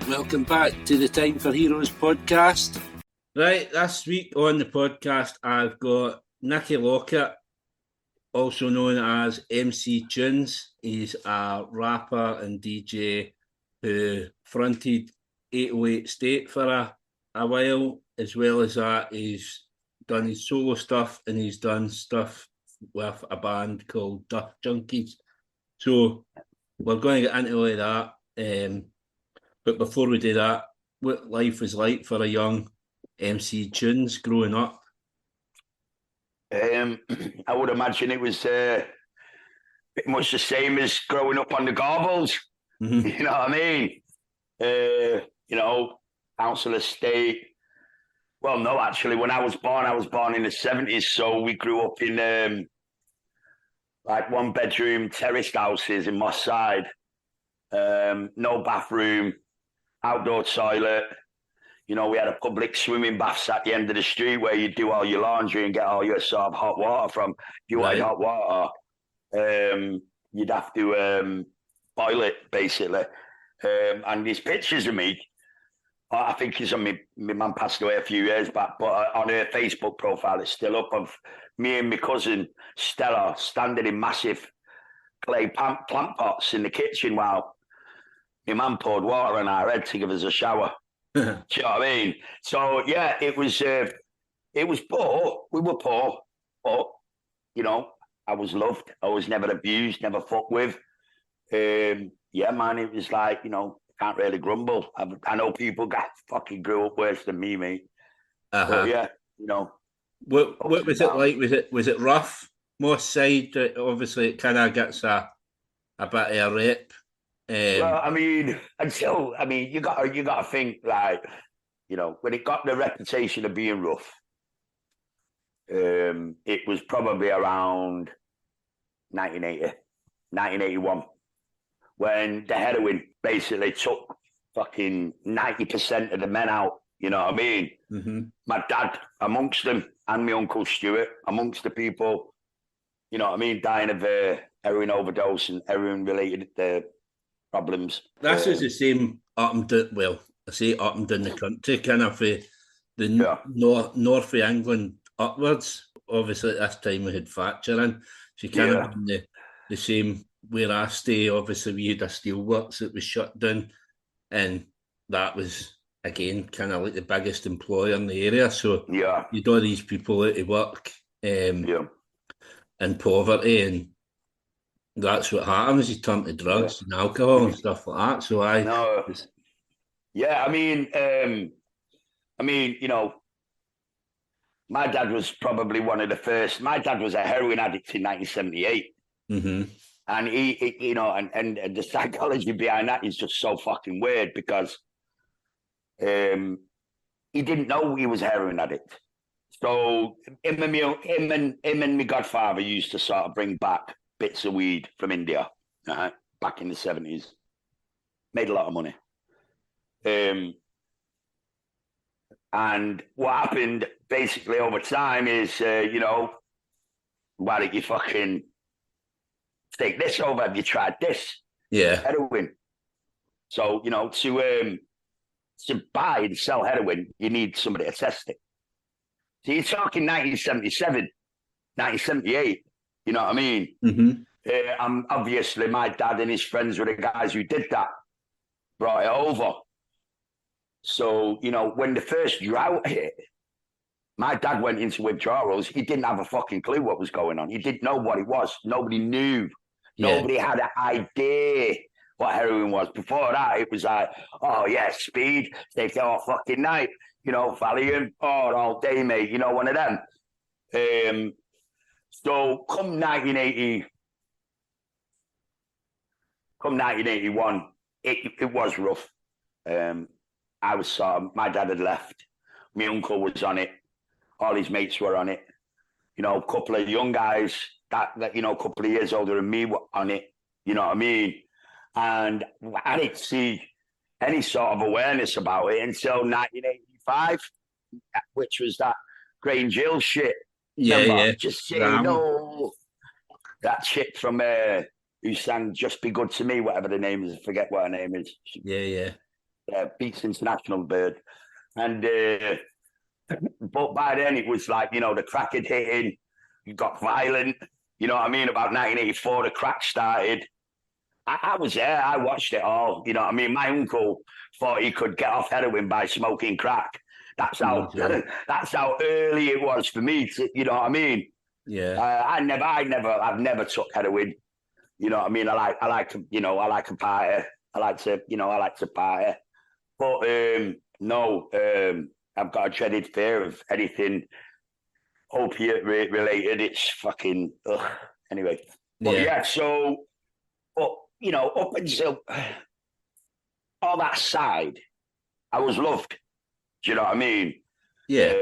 Welcome back to the Time for Heroes podcast. Right, this week on the podcast, I've got Nicky Lockett, also known as MC Tunes. He's a rapper and DJ who fronted 808 State for a while. As well as that, he's done his solo stuff and he's done stuff with a band called Dust Junkeys. So we're going to get into all of that. But before we do that, what life was like for a young MC Tunes growing up? I would imagine it was pretty much the same as growing up on the Garbles. Mm-hmm. You know what I mean? Council estate. Well, no, actually, when I was born in the 70s. So we grew up in like one-bedroom terraced houses in Moss Side. No bathroom, outdoor toilet. We had a public swimming baths at the end of the street where you do all your laundry and get all your sort of hot water from. If you wanted hot water, you'd have to boil it, basically. And these pictures of me, I think it's on my mum passed away a few years back, but on her Facebook profile, it's still up, of me and my cousin Stella standing in massive clay plant pots in the kitchen while my mum poured water on our head to give us a shower. Do you know what I mean? So yeah, it was poor. We were poor, but I was loved. I was never abused, never fucked with. Yeah, man, it was like, can't really grumble. I know people fucking grew up worse than me, mate. But yeah, What was it like? Was it rough? Moss Side, obviously, it kind of gets a bit of a rep. Well, I mean, you got to think, like, when it got the reputation of being rough, it was probably around 1980, 1981, when the heroin basically took fucking 90% of the men out. You know what I mean? Mm-hmm. My dad amongst them, and my uncle Stuart amongst the people, you know what I mean, dying of heroin overdose and heroin-related problems. This is the same up and down the country, kind of the north of England upwards. Obviously, at this time we had Thatcher in. She kind of been the same where I stay. Obviously, we had a steelworks that was shut down, and that was, again, kind of like the biggest employer in the area. So you'd all these people out of work in poverty, and that's what happens. You turn to drugs and alcohol and stuff like that. So my dad was probably one of the first. My dad was a heroin addict in 1978. Mm-hmm. And he and the psychology behind that is just so fucking weird, because he didn't know he was a heroin addict. So him and my godfather used to sort of bring back bits of weed from India back in the 70s. Made a lot of money. And what happened basically over time is, why don't you fucking take this over? Have you tried this? Yeah. Heroin. So, to buy and sell heroin, you need somebody to test it. So you're talking 1977, 1978. You know what I mean? Mm-hmm. Obviously, my dad and his friends were the guys who did that, brought it over. So, when the first drought hit, my dad went into withdrawals. He didn't have a fucking clue what was going on. He didn't know what it was. Nobody knew. Yeah. Nobody had an idea what heroin was. Before that, it was like, oh, yeah, speed. Take it all fucking night. Valium. Oh, all day, mate. One of them. So come 1981, it was rough. My dad had left. My uncle was on it. All his mates were on it. A couple of young guys that a couple of years older than me were on it. You know what I mean? And I didn't see any sort of awareness about it until 1985, which was that Grange Hill shit. Yeah. Just saying, that chick from who sang "Just Be Good to Me," whatever the name is. I forget what her name is. Yeah. Beats International bird. And but by then it was like, the crack had hit in, it got violent. You know what I mean? About 1984, the crack started. I was there. I watched it all. You know what I mean? My uncle thought he could get off heroin by smoking crack. That's how that's how early it was for me. You know what I mean? Yeah. I've never took heroin. You know what I mean? I like to party. I like to party. But no, I've got a dreaded fear of anything opiate related. It's fucking ugh. Anyway. But yeah, so up until all that side, I was loved. Do you know what I mean? Yeah.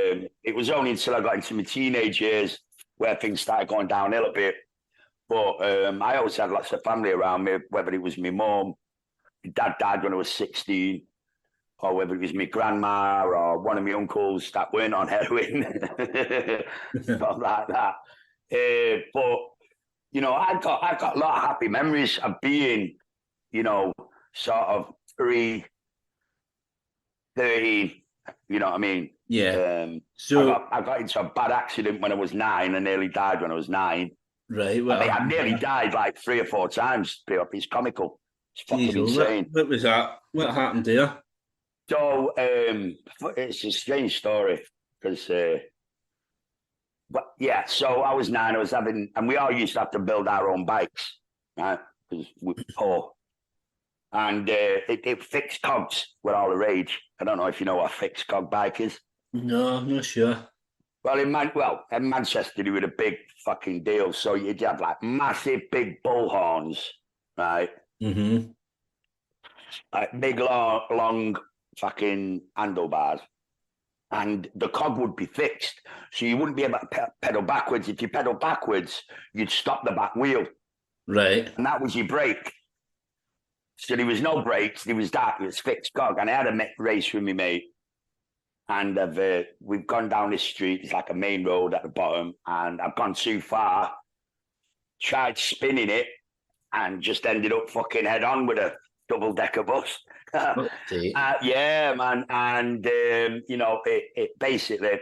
It was only until I got into my teenage years where things started going downhill a bit. But I always had lots of family around me, whether it was my mum, my dad died when I was 16, or whether it was my grandma or one of my uncles that weren't on heroin, stuff like that. But I got a lot of happy memories of being, sort of 13. You know what I mean? Yeah. So I got into a bad accident when I was 9 and nearly died when I was 9. Right. Well, I nearly died like 3 or 4 times. It's comical. It's fucking insane. What was that? What happened there? So it's a strange story because, so I was 9. I was having, and we all used to have to build our own bikes, right? Because we're poor. And it fixed cogs were all the rage. I don't know if you know what a fixed cog bike is. No, I'm not sure. Well, in Manchester, they were a big fucking deal. So you'd have like massive big bull horns, right? Mm-hmm. Like big, long fucking handlebars. And the cog would be fixed. So you wouldn't be able to pedal backwards. If you pedal backwards, you'd stop the back wheel. Right. And that was your brake. So there was no brakes. There was that. It was fixed cog. And I had a race with me mate. And we've gone down this street. It's like a main road at the bottom. And I've gone too far. Tried spinning it. And just ended up fucking head on with a double-decker bus. Yeah, man. And, it basically,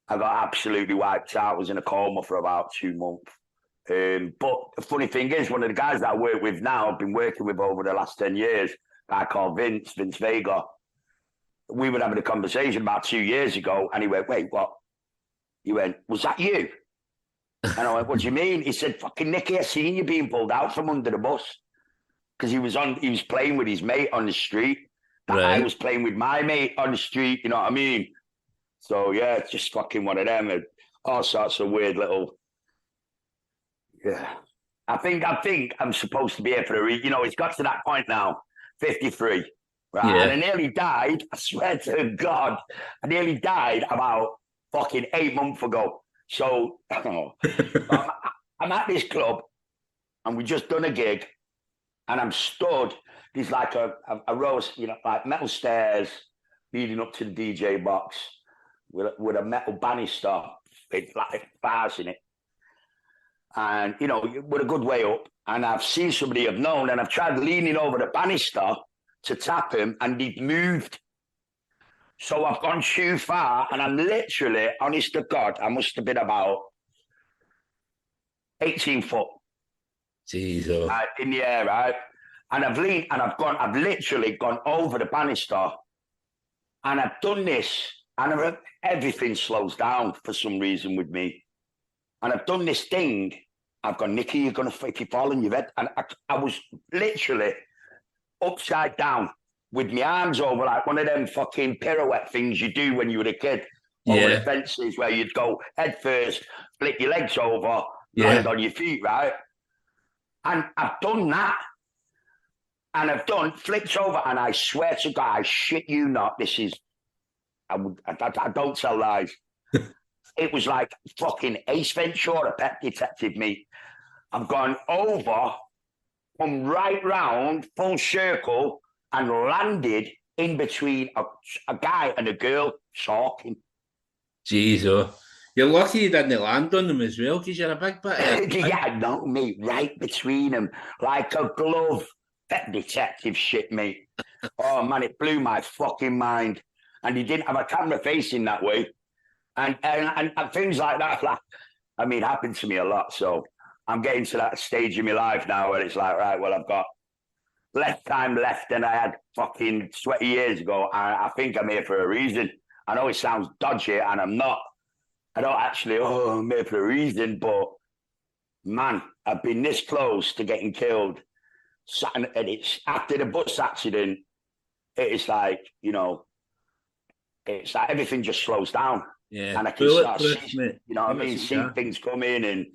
I got absolutely wiped out. I was in a coma for about 2 months. But the funny thing is, one of the guys that I work with now, I've been working with over the last 10 years, a guy called Vince Vega. We were having a conversation about 2 years ago, and he went, "Wait, what?" He went, "Was that you?" And I went, "What do you mean?" He said, "Fucking Nicky, I seen you being pulled out from under the bus." Because he was playing with his mate on the street. Right. I was playing with my mate on the street, you know what I mean? So yeah, it's just fucking one of them. And all sorts of weird little. Yeah. I think I'm supposed to be here for it's got to that point now, 53. Right. Yeah. And I nearly died, I swear to God, I nearly died about fucking 8 months ago. So I'm at this club and we just done a gig. And I'm stood, there's like a row of, like metal stairs leading up to the DJ box with a metal banister with like bars in it. And, we're a good way up. And I've seen somebody I've known and I've tried leaning over the banister to tap him and he'd moved. So I've gone too far and I'm literally, honest to God, I must have been about 18 foot. Jesus. In the air, right? And I've leaned and I've literally gone over the banister and I've done this and everything slows down for some reason with me. And I've done this thing. I've gone, "Nicky, you're going to, if you fall on your head." And I was literally upside down with my arms over like one of them fucking pirouette things you do when you were a kid. Over the fences where you'd go head first, flick your legs over, land on your feet, right? And I've done that. And I've flipped over, and I swear to God, I shit you not, this is, I don't tell lies. It was like fucking Ace Ventura, Pet Detective me. I've gone over, come right round, full circle, and landed in between a guy and a girl talking. Jesus. You're lucky you didn't land on them as well, because you're a big bit. Yeah, no, mate, right between them, like a glove. Pet Detective shit, mate. Oh man, it blew my fucking mind. And he didn't have a camera facing that way. And things like that, like, I mean, happened to me a lot. So I'm getting to that stage in my life now where it's like, right, well, I've got less time left than I had fucking 20 years ago. I think I'm here for a reason. I know it sounds dodgy, and I'm not. I don't actually, I'm here for a reason, but man, I've been this close to getting killed. And it's after the bus accident, it's like, it's like everything just slows down. Yeah. And I can start seeing, what I mean, seeing things coming, and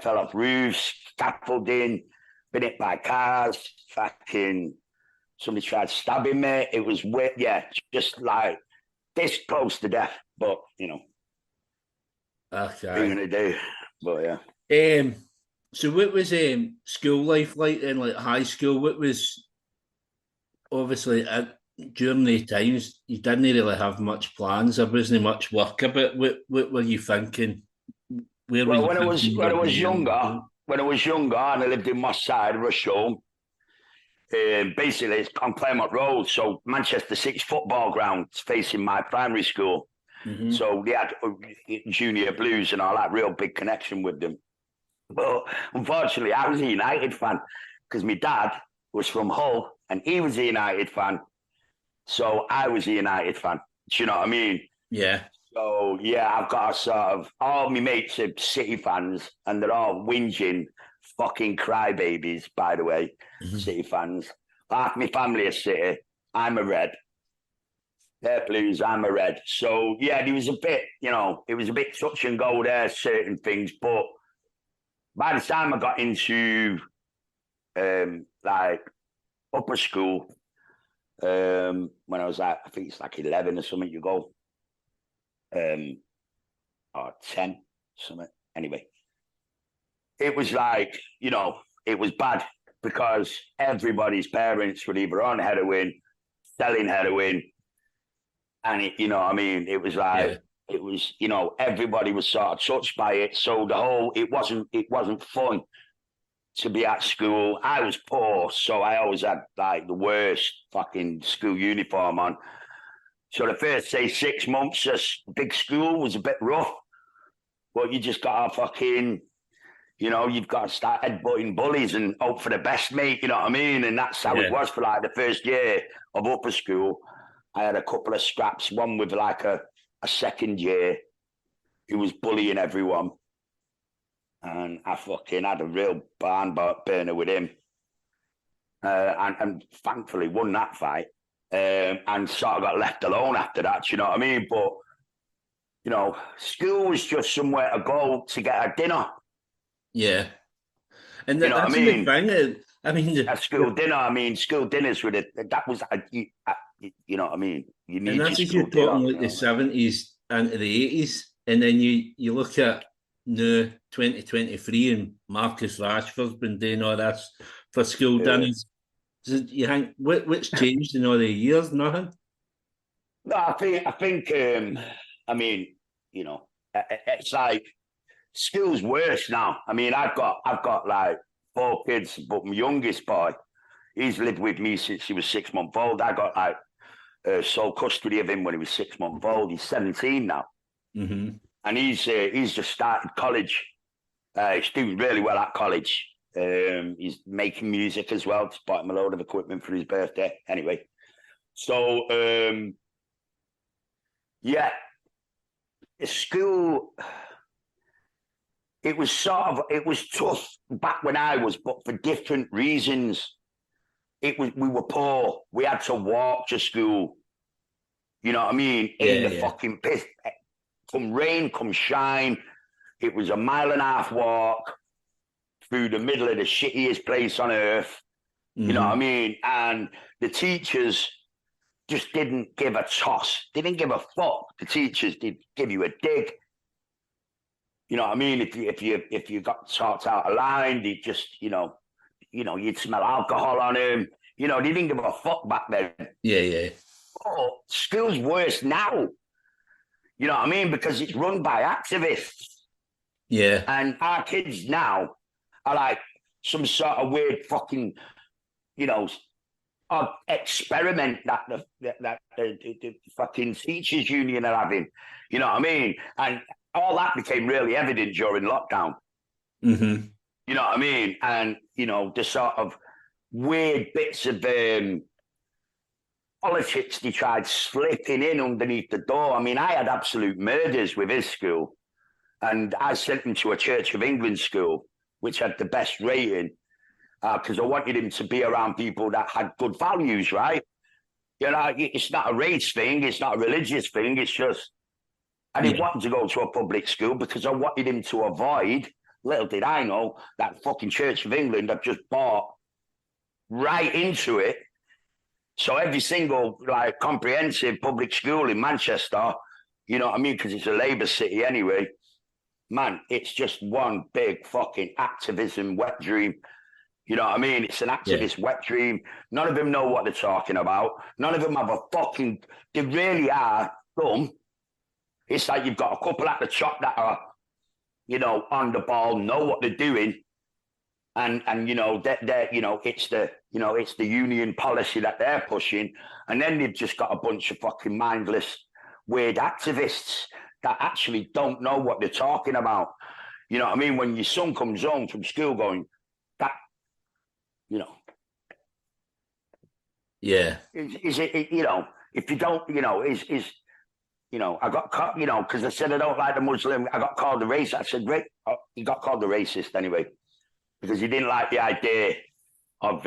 fell off roofs, scaffolding, been hit by cars, fucking somebody tried stabbing me. It was weird, just like this close to death, but okay. What are you gonna do? But yeah. So what was school life like then, like high school? What was obviously during the times you didn't really have much plans. There wasn't much work about. What were you thinking? When I was younger, and I lived in Moss Side, Rusholme, basically it's on Claremont Road, so Manchester City football ground facing my primary school. Mm-hmm. So they had junior blues and all that, real big connection with them. But unfortunately, I was a United fan because my dad was from Hull and he was a United fan. So I was a United fan. Do you know what I mean? Yeah. So, I've got a sort of, all my mates are City fans and they're all whinging fucking crybabies, by the way, City fans. Half my family are City. I'm a Red. They're Blues, I'm a Red. So, there was a bit, it was a bit touch and go there, certain things. But by the time I got into, upper school, when I was I think it's like 11 or something, you go, or 10, something. Anyway, it was like, it was bad because everybody's parents were either on heroin, selling heroin, and it was like, it was, everybody was sort of touched by it. So it wasn't fun to be at school. I was poor, so I always had like the worst fucking school uniform on. So the first, say, 6 months of big school was a bit rough, but you just got to fucking, you've got to start headbutting bullies and hope for the best, mate, you know what I mean? And that's how it was for like the first year of upper school. I had a couple of scraps, one with like a second year who was bullying everyone. And I fucking had a real barn burner with him. And thankfully won that fight. And sort of got left alone after that, you know what I mean? But, school was just somewhere to go to get a dinner. Yeah. And that's what I mean? A school dinner, school dinners with it, that was, you know what I mean? You need, and that's if you're talking like the 70s into the 80s. And then you look at now 2023 and Marcus Rashford's been doing all this for school dinners. So you think what's changed in all the years? Nothing. No, I think. It's like school's worse now. I mean, I've got like 4 kids, but my youngest boy, he's lived with me since he was 6 months old. I got like sole custody of him when he was 6 months old. He's 17 now, and he's just started college. He's doing really well at college. He's making music as well. Just bought him a load of equipment for his birthday. Anyway, so school. It was tough back when I was, but for different reasons. We were poor. We had to walk to school. You know what I mean? In the fucking piss. Come rain, come shine. It was a 1.5 mile walk through the middle of the shittiest place on earth. You know what I mean? And the teachers just didn't give a toss. They didn't give a fuck. The teachers did give you a dig. You know what I mean? If you got talked out of line, they just, you'd smell alcohol on them. They didn't give a fuck back then. Yeah. Oh, school's worse now. You know what I mean? Because it's run by activists. Yeah. And our kids now are like some sort of weird fucking, experiment that the fucking teachers union are having. You know what I mean? And all that became really evident during lockdown. Mm-hmm. You know what I mean? And, you know, the sort of weird bits of politics they tried slipping in underneath the door. I mean, I had absolute murders with his school. And I sent him to a Church of England school, which had the best rating, because I wanted him to be around people that had good values, right? You know, it's not a race thing. It's not a religious thing. It's just, I didn't want him to go to a public school because I wanted him to avoid, little did I know, that fucking Church of England had just bought right into it. So every single, like, comprehensive public school in Manchester, you know what I mean? Because it's a Labour city anyway. Man, it's just one big fucking activism wet dream. You know what I mean? It's an activist wet dream. None of them know what they're talking about. None of them have a fucking... They really are dumb. It's like you've got a couple at the top that are, you know, on the ball, know what they're doing, and you know they're you know it's the union policy that they're pushing, and then they've just got a bunch of fucking mindless, weird activists that actually don't know what they're talking about. You know what I mean? When your son comes home from school going, that, you know, is it you know, if you don't, you know, is you know, I got caught, you know, because I said I don't like the Muslim. I got called a racist. I said, great. Oh, he got called a racist anyway, because he didn't like the idea of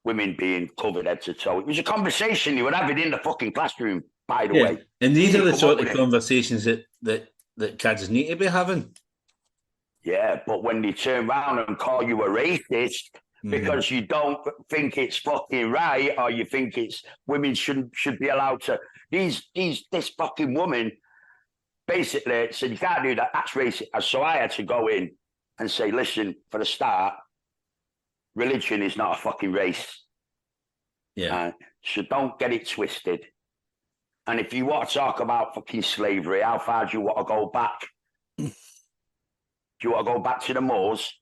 women being covered head to toe. It was a conversation you were having in the fucking classroom, by the way. And these are the sort of conversations that kids need to be having. Yeah, but when they turn around and call you a racist because you don't think it's fucking right, or you think it's women should be allowed to... This fucking woman basically said, you can't do that, that's racist. So I had to go in and say, listen, for the start, religion is not a fucking race. Yeah. So don't get it twisted. And if you want to talk about fucking slavery, how far do you want to go back? Do you want to go back to the Moors,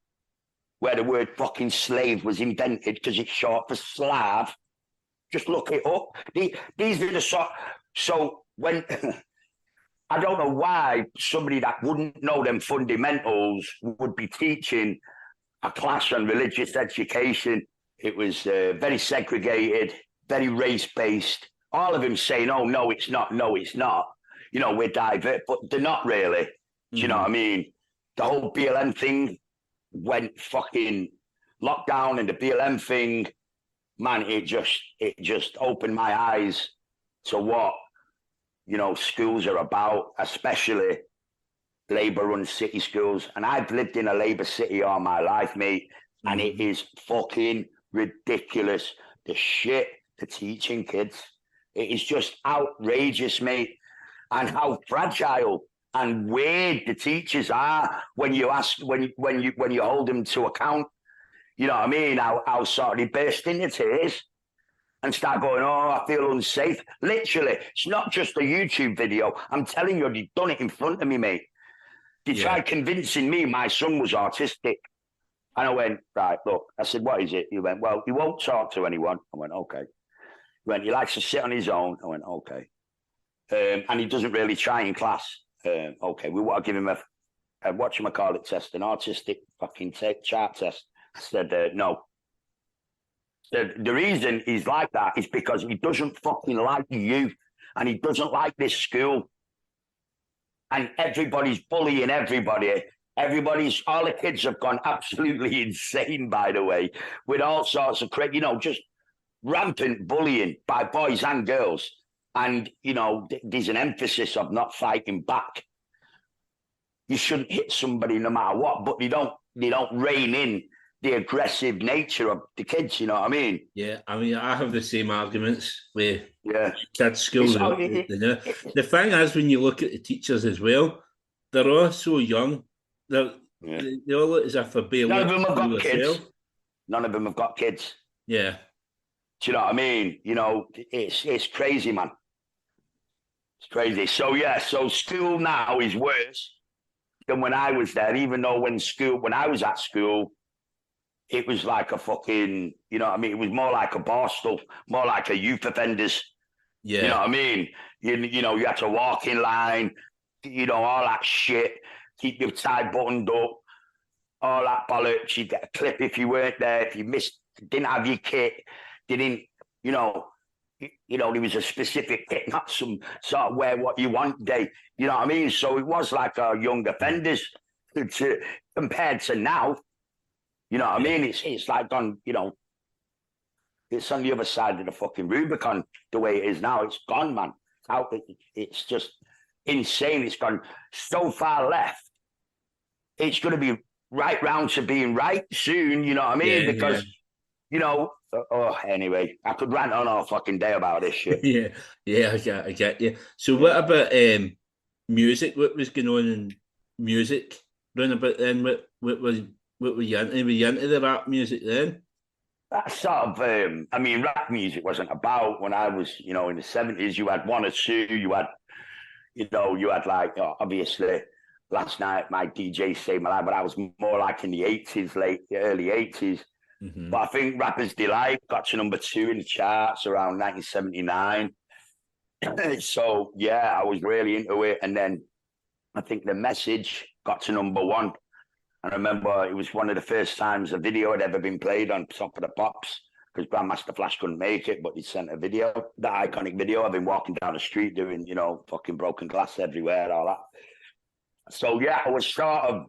where the word fucking slave was invented because it's short for Slav? Just look it up. These are the sort... So when... I don't know why somebody that wouldn't know them fundamentals would be teaching a class on religious education. It was very segregated, very race-based. All of them saying, oh, no, it's not. No, it's not. You know, we're diverse, but they're not really. Do you know what I mean? The whole BLM thing went fucking lockdown, and the BLM thing, man, it just opened my eyes to what, you know, schools are about, especially Labour-run city schools. And I've lived in a Labour city all my life, mate, and it is fucking ridiculous, the shit they're teaching kids. It is just outrageous, mate, and how fragile and weird the teachers are when you ask, when you hold them to account. You know what I mean? How sort of they burst into tears and start going, oh, I feel unsafe. Literally, it's not just a YouTube video. I'm telling you, they've done it in front of me, mate. They tried convincing me my son was autistic. And I went, right, look. I said, what is it? He went, well, he won't talk to anyone. I went, okay. He went, he likes to sit on his own. I went, okay. And he doesn't really try in class. Okay, we want to give him a whatchamacallit test, an autistic fucking chart test. I said, no. The reason he's like that is because he doesn't fucking like you, and he doesn't like this school. And everybody's bullying everybody. All the kids have gone absolutely insane, by the way, with all sorts of, you know, just rampant bullying by boys and girls. And, you know, there's an emphasis of not fighting back. You shouldn't hit somebody no matter what, but they don't rein in the aggressive nature of the kids, you know what I mean? Yeah, I mean, I have the same arguments with kids' schools. The thing is, when you look at the teachers as well, they're all so young. They all look as if they're barely... None of them have got kids. None of them have got kids. Yeah. Do you know what I mean? You know, it's crazy, man. It's crazy. So school now is worse than when I was there, even though when I was at school, it was like a fucking, you know what I mean? It was more like a Borstal, more like a youth offenders. Yeah. You know what I mean? You know, you had to walk in line, you know, all that shit, keep your tie buttoned up, all that bollocks. You'd get a clip if you weren't there, if you didn't have your kit, didn't, you know, there was a specific kit, not some sort of wear what you want day. You know what I mean? So it was like a young offenders compared to now. You know what I mean? It's like on, you know, it's on the other side of the fucking Rubicon the way it is now. It's gone, man. It's just insane. It's gone so far left. It's going to be right round to being right soon. You know what I mean? Because, you know, anyway, I could rant on all fucking day about this shit. I get you. So what about music? What was going on in music round about then? What were you into? Were you into the rap music then? That sort of, I mean, rap music wasn't about when I was, you know, in the 70s. You had one or two. You had like, obviously, last night my DJ saved my life, but I was more like in the 80s, early 80s. Mm-hmm. But I think Rapper's Delight got to number 2 in the charts around 1979. So, yeah, I was really into it. And then I think The Message got to number 1. I remember it was one of the first times a video had ever been played on Top of the Pops because Grandmaster Flash couldn't make it, but he sent a video, that iconic video of him walking down the street doing, you know, fucking broken glass everywhere, all that. So, yeah, I was sort of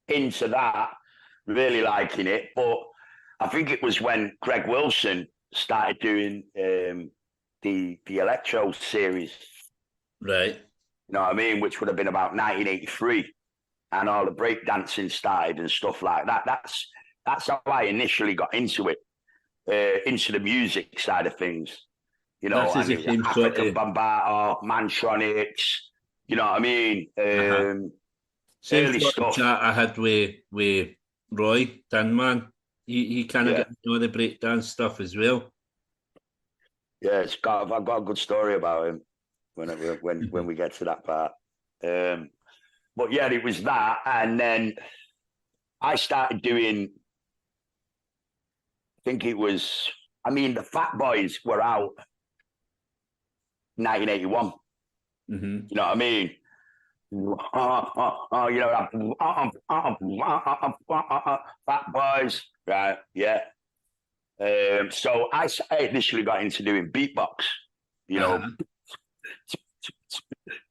into that, really liking it. But I think it was when Greg Wilson started doing the Electro series. Right. You know what I mean? Which would have been about 1983. And all the breakdancing started and stuff like that. That's how I initially got into it, into the music side of things. You know, and African Bambaataa, Mantronics, you know what I mean? Same sort of chat I had with Roy Dunman. He kind of got to know the breakdance stuff as well. Yeah, I've got a good story about him when we get to that part. But yeah, it was that. And then I started doing, the Fat Boys were out 1981. Mm-hmm. You know what I mean? Fat Boys, right? Yeah. So I initially got into doing beatbox, you know,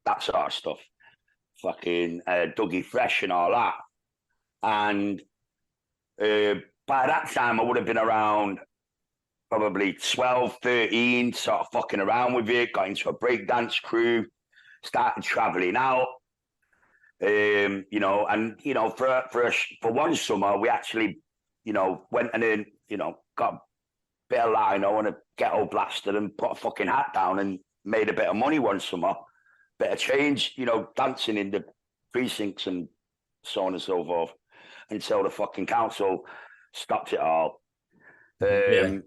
that sort of stuff. Fucking Dougie Fresh and all that. And by that time, I would have been around probably 12, 13, sort of fucking around with it, got into a breakdance crew, started traveling out. You know, and, you know, for one summer, we actually, you know, went and then, you know, got a bit of lino and a ghetto blaster and put a fucking hat down and made a bit of money one summer. Bit of change, you know, dancing in the precincts and so on and so forth until the fucking council stopped it all. You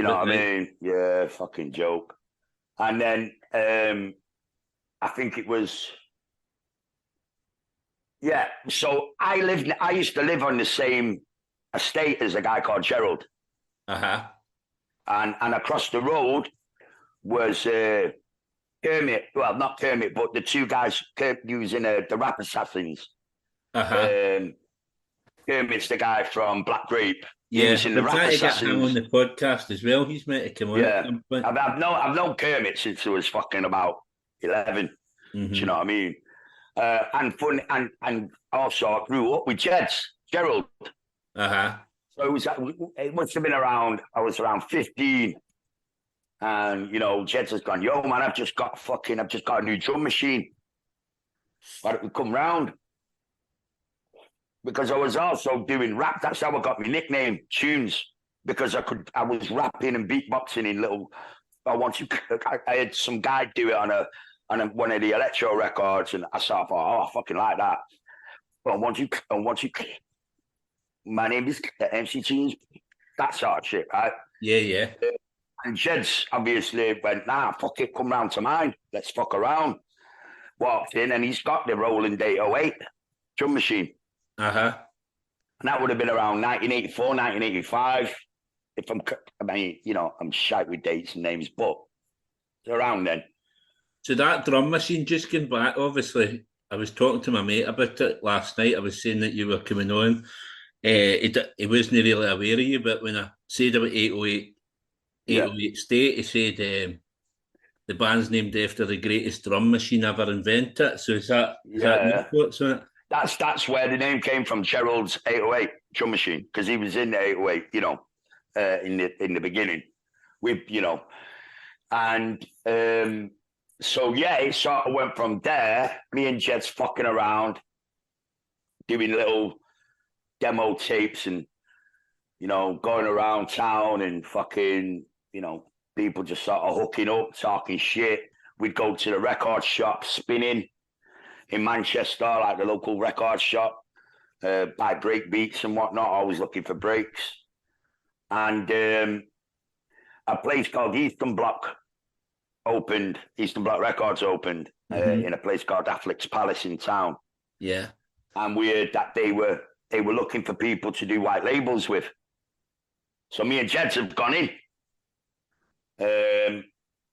know what I mean? Yeah, fucking joke. And then I think it was, so I used to live on the same estate as a guy called Gerald. Uh-huh. And across the road was Kermit, well, not Kermit, but the two guys using the Rap Assassins. Uh-huh. Kermit's the guy from Black Grape. Yeah, he was in the Rap Assassins. Get him on the podcast as well. He's meant to come on. Yeah, I've known Kermit since he was fucking about 11. Mm-hmm. Do you know what I mean? And also I grew up with Gerald. Uh-huh. So it must have been around. I was around 15. And, you know, Jeds has gone, yo, man, I've just got a new drum machine. Why don't we come round? Because I was also doing rap. That's how I got my nickname, Tunes. Because I was rapping and beatboxing in little, I had some guy do it on one of the electro records. And I thought, I fucking like that. But once you, my name is MC Tunes. That sort of shit, right? Yeah. And Jed's obviously went, nah, fuck it, come round to mine. Let's fuck around. Walked in and he's got the Roland 808 drum machine. Uh-huh. And that would have been around 1984, 1985. I'm shite with dates and names, but around then. So that drum machine, just going back, obviously, I was talking to my mate about it last night. I was saying that you were coming on. He wasn't really aware of you, but when I said about 808 State, he said the band's named after the greatest drum machine ever invented. So is that your thoughts on it? That's where the name came from, Gerald's 808 drum machine, because he was in the 808, in the beginning, with and so it sort of went from there. Me and Jed's fucking around, doing little demo tapes and going around town and fucking people just sort of hooking up, talking shit. We'd go to the record shop, spinning in Manchester, like the local record shop, buy break beats and whatnot, always looking for breaks. And a place called Eastern Block Records opened in a place called Affleck's Palace in town. Yeah. And we heard that they were looking for people to do white labels with. So me and Jeds have gone in.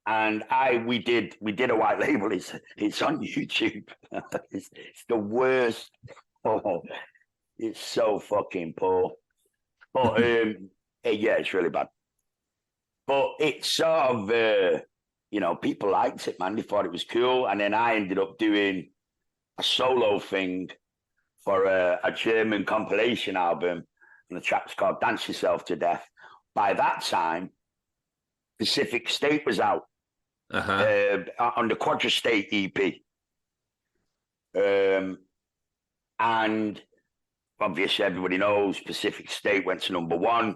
And we did a white label. It's on YouTube. it's the worst. Oh, it's so fucking poor. But it's really bad. But it's sort of people liked it, man. They thought it was cool. And then I ended up doing a solo thing for a German compilation album, and the track's called Dance Yourself to Death. By that time, Pacific State was out on the Quadra State EP. And obviously everybody knows Pacific State went to #1.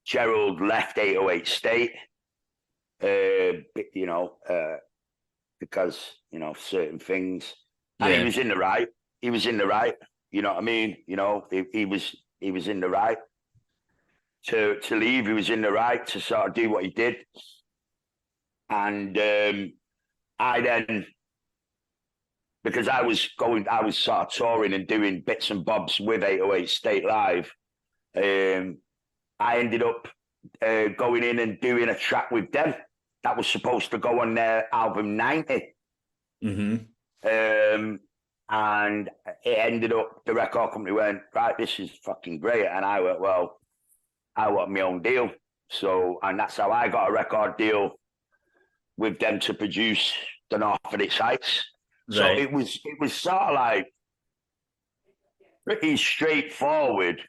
Gerald left 808 State, because, certain things. Yeah. And he was in the right. You know what I mean? He was in the right to leave. He was in the right to sort of do what he did. And I then, because I was sort of touring and doing bits and bobs with 808 State Live, I ended up going in and doing a track with them that was supposed to go on their album 90. Mm-hmm. And it ended up, the record company went, right, this is fucking great. And I went, well, I want my own deal. So, and that's how I got a record deal with them to produce The North of Its Heights. Right. So it was sort of like pretty straightforward,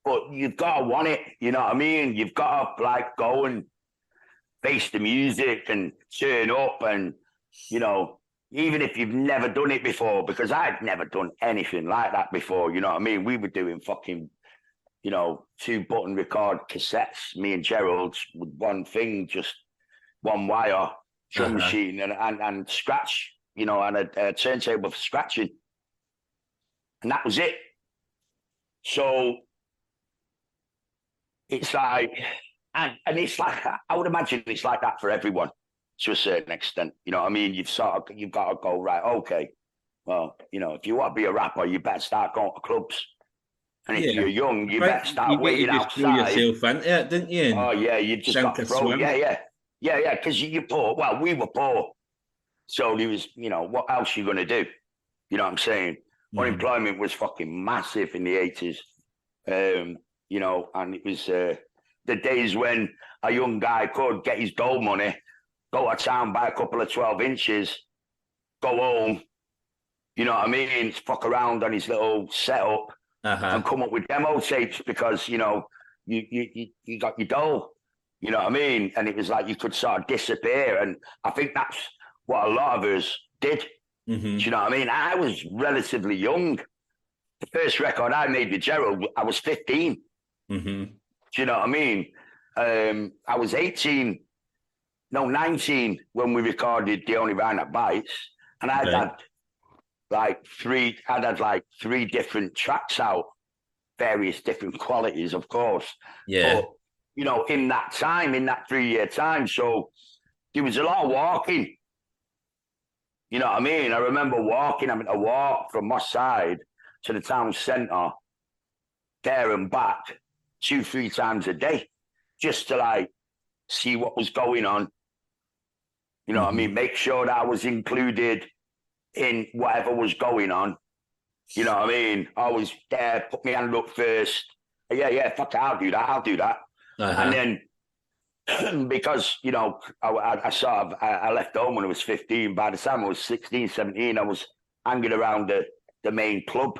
but you've got to want it, you know what I mean? You've got to go and face the music and turn up and, even if you've never done it before, because I'd never done anything like that before, you know what I mean? We were doing fucking, 2-button record cassettes, me and Gerald, with one thing, just one wire, drum machine and scratch, and a turntable for scratching. And that was it. So it's like, and it's like, I would imagine it's like that for everyone to a certain extent. You know what I mean? You've got to go, right, okay, well, if you want to be a rapper, you better start going to clubs. And if you're young, you better start waiting outside. You threw yourself into it, didn't you? Oh, yeah, you just got to throw. Yeah, because you're poor. Well, we were poor. So there was, what else are you going to do? You know what I'm saying? Mm-hmm. Unemployment was fucking massive in the 80s. And it was the days when a young guy could get his gold money, go to town, buy a couple of 12 inches, go home, you know what I mean? Fuck around on his little setup and come up with demo tapes because, you got your dough, you know what I mean? And it was like you could sort of disappear. And I think that's what a lot of us did. Mm-hmm. Do you know what I mean? I was relatively young. The first record I made with Gerald, I was 15. Mm-hmm. Do you know what I mean? I was 19 when we recorded The Only Round That Bites. And I'd had three different tracks out, various different qualities, of course. Yeah. But, in that 3-year time, so there was a lot of walking. You know what I mean? I remember having to walk from my side to the town centre there and back 2-3 times a day just to like see what was going on. You know what I mean? Make sure that I was included in whatever was going on. You know what I mean? I was there, put my hand up first. Yeah, fuck it, I'll do that. And then, because, you know, I left home when I was 15. By the time I was 16, 17, I was hanging around the main club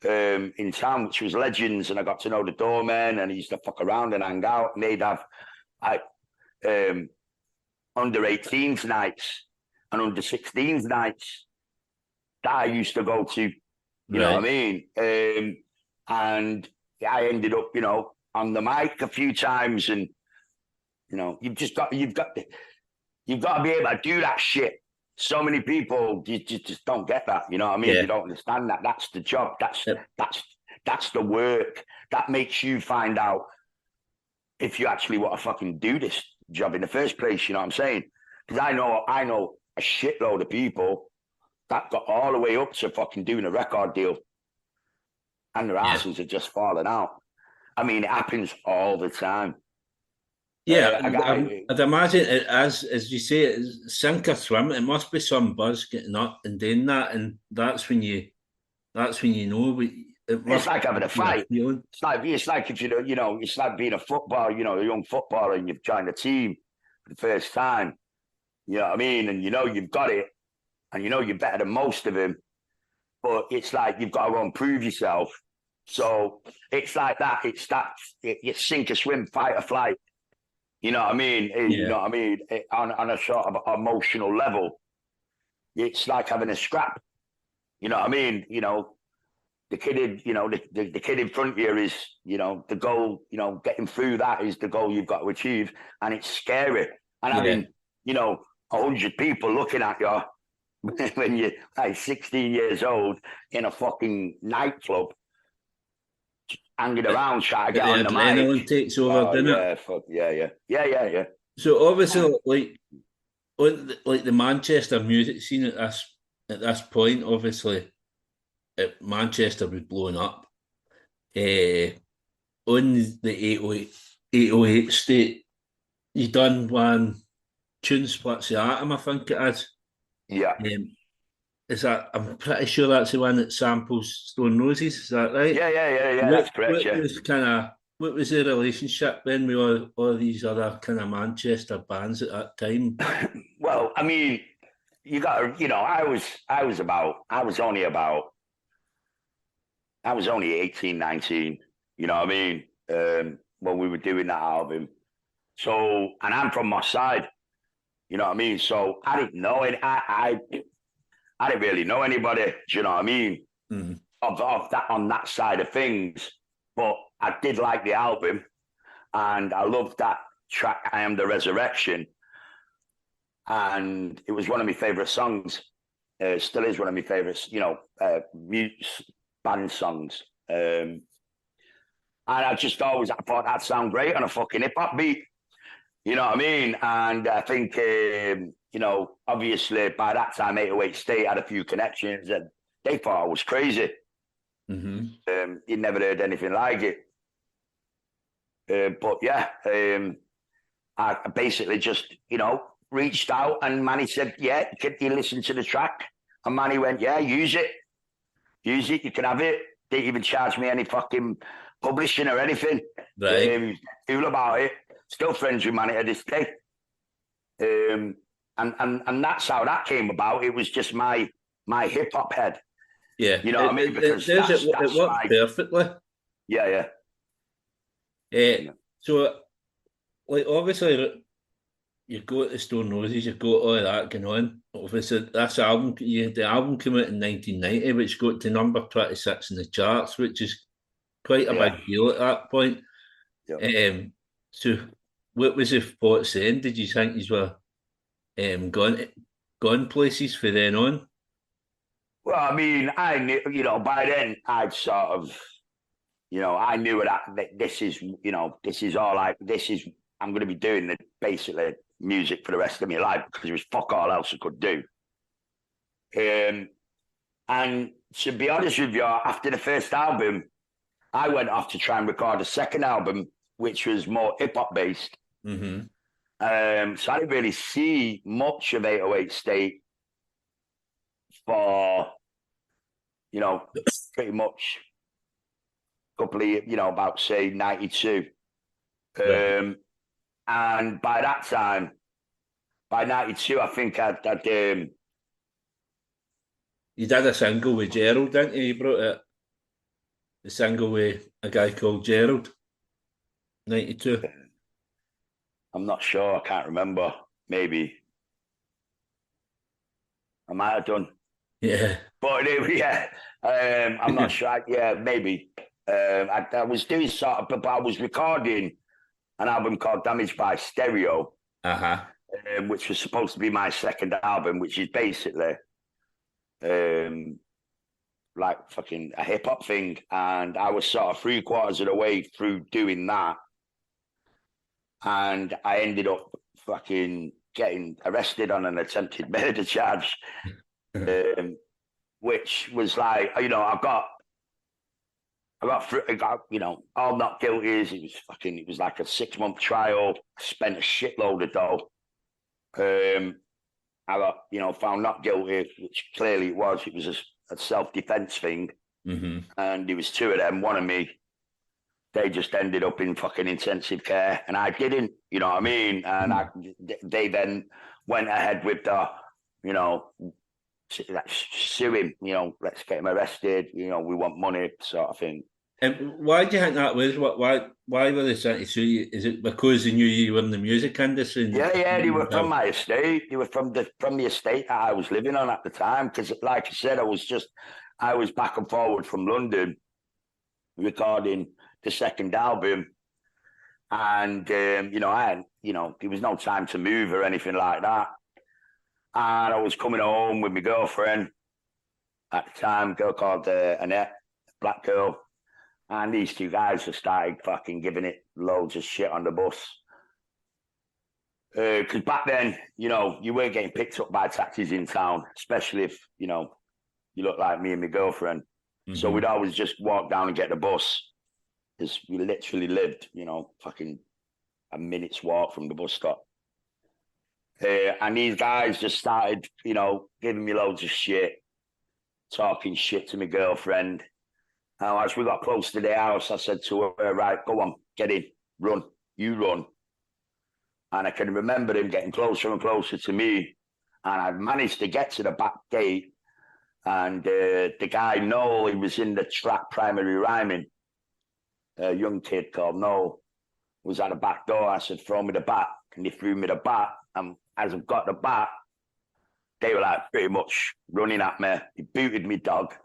in town, which was Legends, and I got to know the doorman, and he used to fuck around and hang out, and they'd have like under 18s nights and under 16s nights that I used to go to. You know what I mean? And I ended up, you know, on the mic a few times, and you know, you've got to be able to do that shit. So many people you just don't get that. You know what I mean? You don't understand that. That's the job. That's the work. That makes you find out if you actually want to fucking do this job in the first place. You know what I'm saying? Because I know a shitload of people that got all the way up to fucking doing a record deal, and their asses are just falling out. I mean, it happens all the time. Yeah, I'd imagine it as you say, it's sink or swim. It must be some buzz getting up and doing that, and that's when you know. It's like having a fight. It's like if you know, it's like being a footballer. You know, a young footballer, and you've joined a team for the first time. You know what I mean? And you know you've got it, and you know you're better than most of them. But it's like you've got to go and prove yourself. So it's like that. You sink or swim, fight or flight. You know what I mean? You know what I mean? On a sort of emotional level, it's like having a scrap. You know what I mean? You know, the kid in front of you is, you know, the goal. You know, getting through that is the goal you've got to achieve, and it's scary. And having, you know, 100 people looking at you when you're like 16 years old in a fucking nightclub, hanging around trying to get on the mic. Adrenaline takes over, doesn't it? Yeah. So obviously, like the Manchester music scene at this point, obviously, Manchester was blowing up. On the 808 state, you done one tune splits the atom, I think it is. Yeah. Is that? I'm pretty sure that's the one that samples Stone Roses. Is that right? Yeah. That's correct. What was the relationship then with all these other kind of Manchester bands at that time? Well, I mean, you got to, you know, I was only 18, 19. You know what I mean? When we were doing that album. So, and I'm from my side. You know what I mean? So I didn't know it. I didn't really know anybody, do you know what I mean? Of that on that side of things. But I did like the album, and I loved that track, I Am the Resurrection. And it was one of my favourite songs. Still is one of my favourites, you know, band songs. And I thought that sounded great on a fucking hip-hop beat. You know what I mean? And I think, you know, obviously by that time, 808 State had a few connections, and they thought I was crazy. You'd never heard anything like it. But yeah, I basically just, you know, reached out, and Manny said, yeah, can you listen to the track? And Manny went, yeah, use it, you can have it. Didn't even charge me any fucking publishing or anything. Right. Cool about it. Still friends with Manny to this day. And that's how that came about. It was just my hip hop head. Yeah. You know what I mean? Because it worked perfectly. Yeah. So, like, obviously, you've got the Stone Roses, you've got all of that going on. Obviously, the album came out in 1990, which got to number 26 in the charts, which is quite a big deal at that point. Yeah. So, what was the thoughts then? Did you think you were gone places for then on? Well, I mean, I knew, you know, by then I'd sort of, you know, I knew that this is, you know, this is all I'm going to be doing basically music for the rest of my life, because there was fuck all else I could do. And to be honest with you, after the first album, I went off to try and record a second album, which was more hip hop based. Mm-hmm. So I didn't really see much of 808 State for, pretty much a couple of, about say 92. Right. And by that time, by 92, I think I'd You did a single with Gerald, didn't you? You brought it. The single with a guy called Gerald, 92. I'm not sure. I can't remember. Maybe I might have done. Yeah. But yeah, I'm not sure. Yeah, maybe. I was doing sort of, but I was recording an album called Damaged by Stereo, Uh-huh. which was supposed to be my second album, which is basically like fucking a hip hop thing. And I was sort of 3/4 of the way through doing that. And I ended up fucking getting arrested on an attempted murder charge, which was like, I got, all not guilty. It was like a 6-month trial. I spent a shitload of dough. I got, found not guilty, which clearly it was. It was a self-defense thing. Mm-hmm. And there was 2 of them, one of me. They just ended up in fucking intensive care, and I didn't, you know what I mean? And they then went ahead with the, sue him, let's get him arrested, we want money, sort of thing. And why do you think that was? Why were they trying to sue you? Is it because they knew you were in the music industry? Yeah, they were from my estate. They were from the estate that I was living on at the time. Because, like I said, I was back and forward from London, recording the second album, and there was no time to move or anything like that. And I was coming home with my girlfriend at the time, a girl called Annette, black girl. And these 2 guys just started fucking giving it loads of shit on the bus. Because back then, you weren't getting picked up by taxis in town, especially if, you look like me and my girlfriend. Mm-hmm. So we'd always just walk down and get the bus. Because we literally lived, fucking a minute's walk from the bus stop. And these guys just started, giving me loads of shit, talking shit to my girlfriend. And as we got close to the house, I said to her, right, go on, get in, run, you run. And I can remember him getting closer and closer to me. And I managed to get to the back gate. And the guy, Noel, he was in the track primary rhyming. A young kid called Noel was at the back door. I said, throw me the bat. And he threw me the bat. And as I got the bat, they were like pretty much running at me. He booted me dog,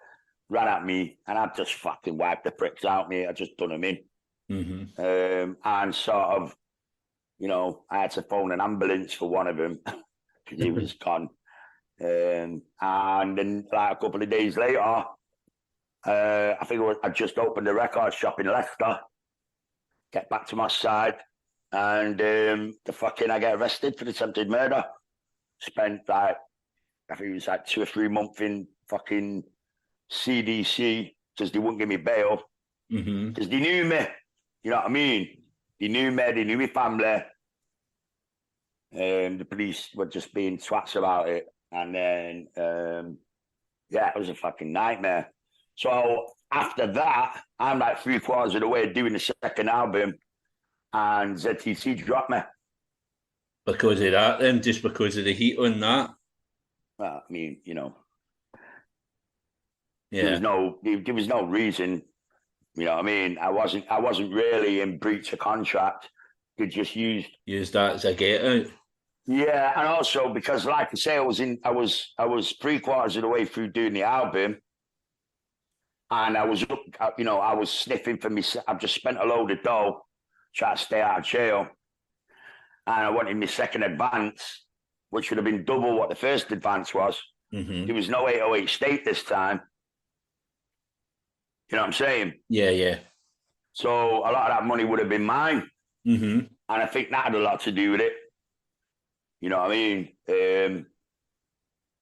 ran at me, and I just fucking wiped the pricks out me. I just done them in. Mm-hmm. And sort of, I had to phone an ambulance for one of them because he was gone. And then like a couple of days later, I think I just opened a record shop in Leicester, get back to my side, and I get arrested for attempted murder. Spent I think it was like 2 or 3 months in fucking CDC because they wouldn't give me bail because they knew me. You know what I mean? They knew me. They knew my family. The police were just being twats about it, and then it was a fucking nightmare. So after that, I'm like 3/4 of the way doing the second album, and ZTC dropped me. Because of that, then, just because of the heat on that. Well, I mean, yeah, there was no reason. You know what I mean? I wasn't really in breach of contract. Could just use that as a get out. Yeah, and also because, like I say, I was 3/4 of the way through doing the album, and I was sniffing for me. I've just spent a load of dough trying to stay out of jail, and I wanted my second advance, which would have been double what the first advance was. Mm-hmm. There was no 808 State this time. You know what I'm saying? Yeah. So a lot of that money would have been mine, and I think that had a lot to do with it. You know what I mean?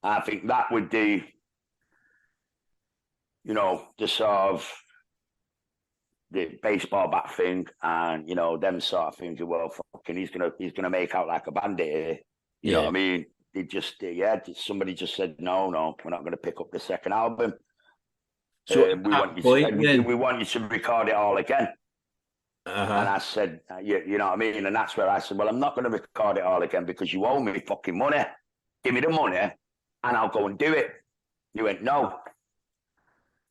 I think that would be, the sort of the baseball bat thing, and you know, them sort of thinking, well, fucking, he's gonna make out like a bandit here. You know what I mean? They just, somebody just said, no, we're not gonna pick up the second album. So we want you to record it all again. And I said, you know what I mean? And that's where I said, well, I'm not going to record it all again because you owe me fucking money. Give me the money and I'll go and do it. He went, no.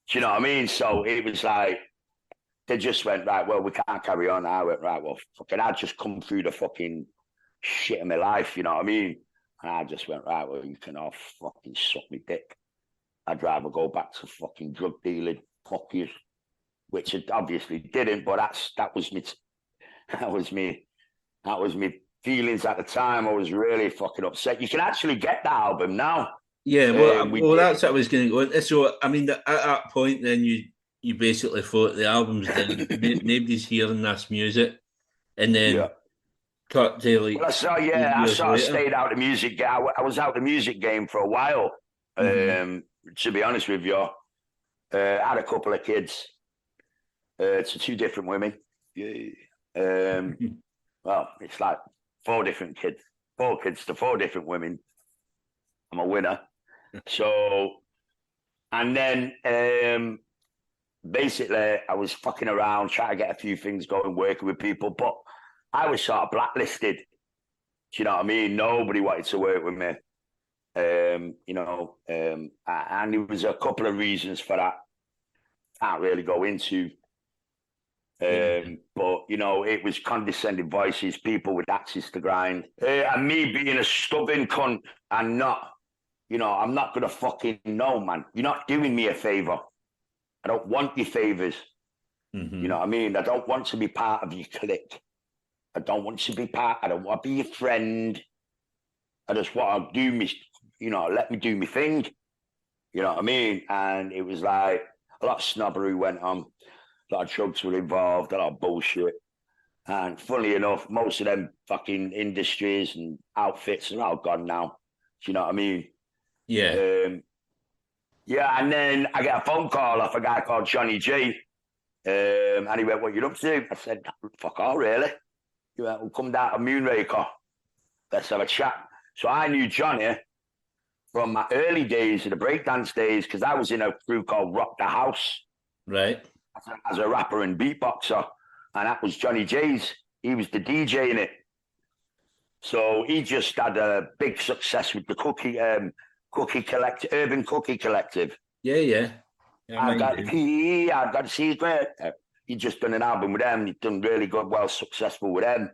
Do you know what I mean? So it was like, they just went, right, well, we can't carry on. I went, right, well, fucking, I'd just come through the fucking shit of my life, you know what I mean? And I just went, right, well, you can all fucking suck me dick. I'd rather go back to fucking drug dealing, fuck you. Which it obviously didn't, but that was me feelings at the time. I was really fucking upset. You can actually get that album now. Yeah, well, that's what I was going to go into. So, I mean, at that point, then you basically thought the album's done. Nobody's hearing this music, and then cut to like. Well, I stayed out the music game. I was out the music game for a while. To be honest with you, I had a couple of kids. To two different women. Well, it's like four kids to four different women. I'm a winner. So, and then basically I was fucking around, trying to get a few things going, working with people, but I was sort of blacklisted. Do you know what I mean? Nobody wanted to work with me. You know, and there was a couple of reasons for that. Can't really go into. But you know, it was condescending voices, people with axes to grind, and me being a stubborn cunt and not, you know, I'm not gonna fucking know, man. You're not doing me a favor. I don't want your favors. You know what I mean? I don't want to be part of your clique. I don't want to be I don't want to be your friend. I just want to do me, you know, let me do my thing. You know what I mean? And it was like a lot of snobbery went on. A lot of drugs were involved, a lot of bullshit. And funnily enough, most of them fucking industries and outfits are all gone now. Do you know what I mean? Yeah. Yeah, and then I get a phone call off a guy called Johnny G. And he went, what you up to? I said, fuck all, really. He went, we'll come down to Moonraker. Let's have a chat. So I knew Johnny from my early days, of the breakdance days, because I was in a group called Rock the House. Right. As a rapper and beatboxer, and that was Johnny J's. He was the DJ in it. So he just had a big success with the Cookie Collective, Urban Cookie Collective. Yeah. I've got a secret. He just done an album with them. He'd done really good, well, successful with them.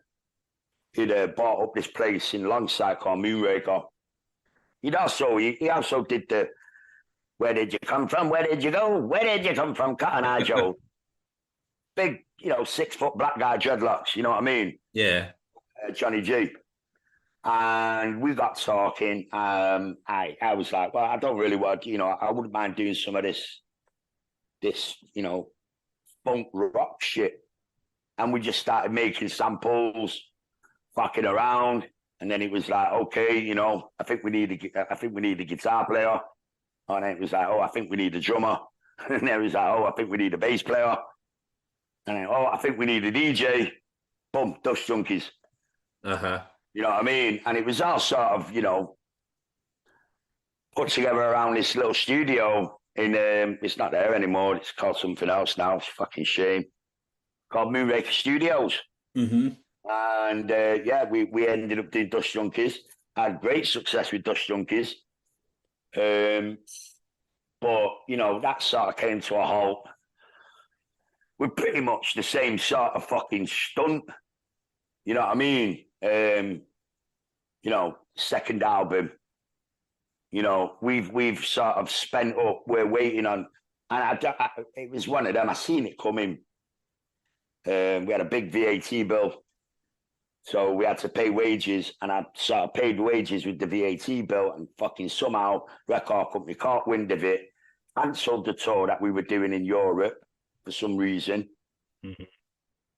He'd bought up this place in Longside called Moonraker. He also did the Where Did You Come From? Where Did You Go? Where Did You Come From? Cotton Eye Joe. Big, you know, 6-foot black guy, dreadlocks, you know what I mean? Yeah. Johnny G. And we got talking. I was like, well, I don't really want, you know, I wouldn't mind doing some of this, you know, funk rock shit. And we just started making samples, fucking around. And then it was like, okay, you know, I think we need a guitar player. And then it was like, oh, I think we need a drummer. And then it was like, oh, I think we need a bass player. And then, oh, I think we need a DJ. Boom, Dust Junkeys. You know what I mean? And it was all sort of, you know, put together around this little studio in, it's not there anymore. It's called something else now. It's a fucking shame. Called Moonraker Studios. And yeah, we ended up doing Dust Junkeys. Had great success with Dust Junkeys. But, you know, that sort of came to a halt. We're pretty much the same sort of fucking stunt. You know what I mean? You know, second album. You know, we've sort of spent up. We're waiting on, and it was one of them. I seen it coming. We had a big VAT bill, so we had to pay wages, and I sort of paid wages with the VAT bill, and fucking somehow record company caught wind of it, cancelled the tour that we were doing in Europe for some reason.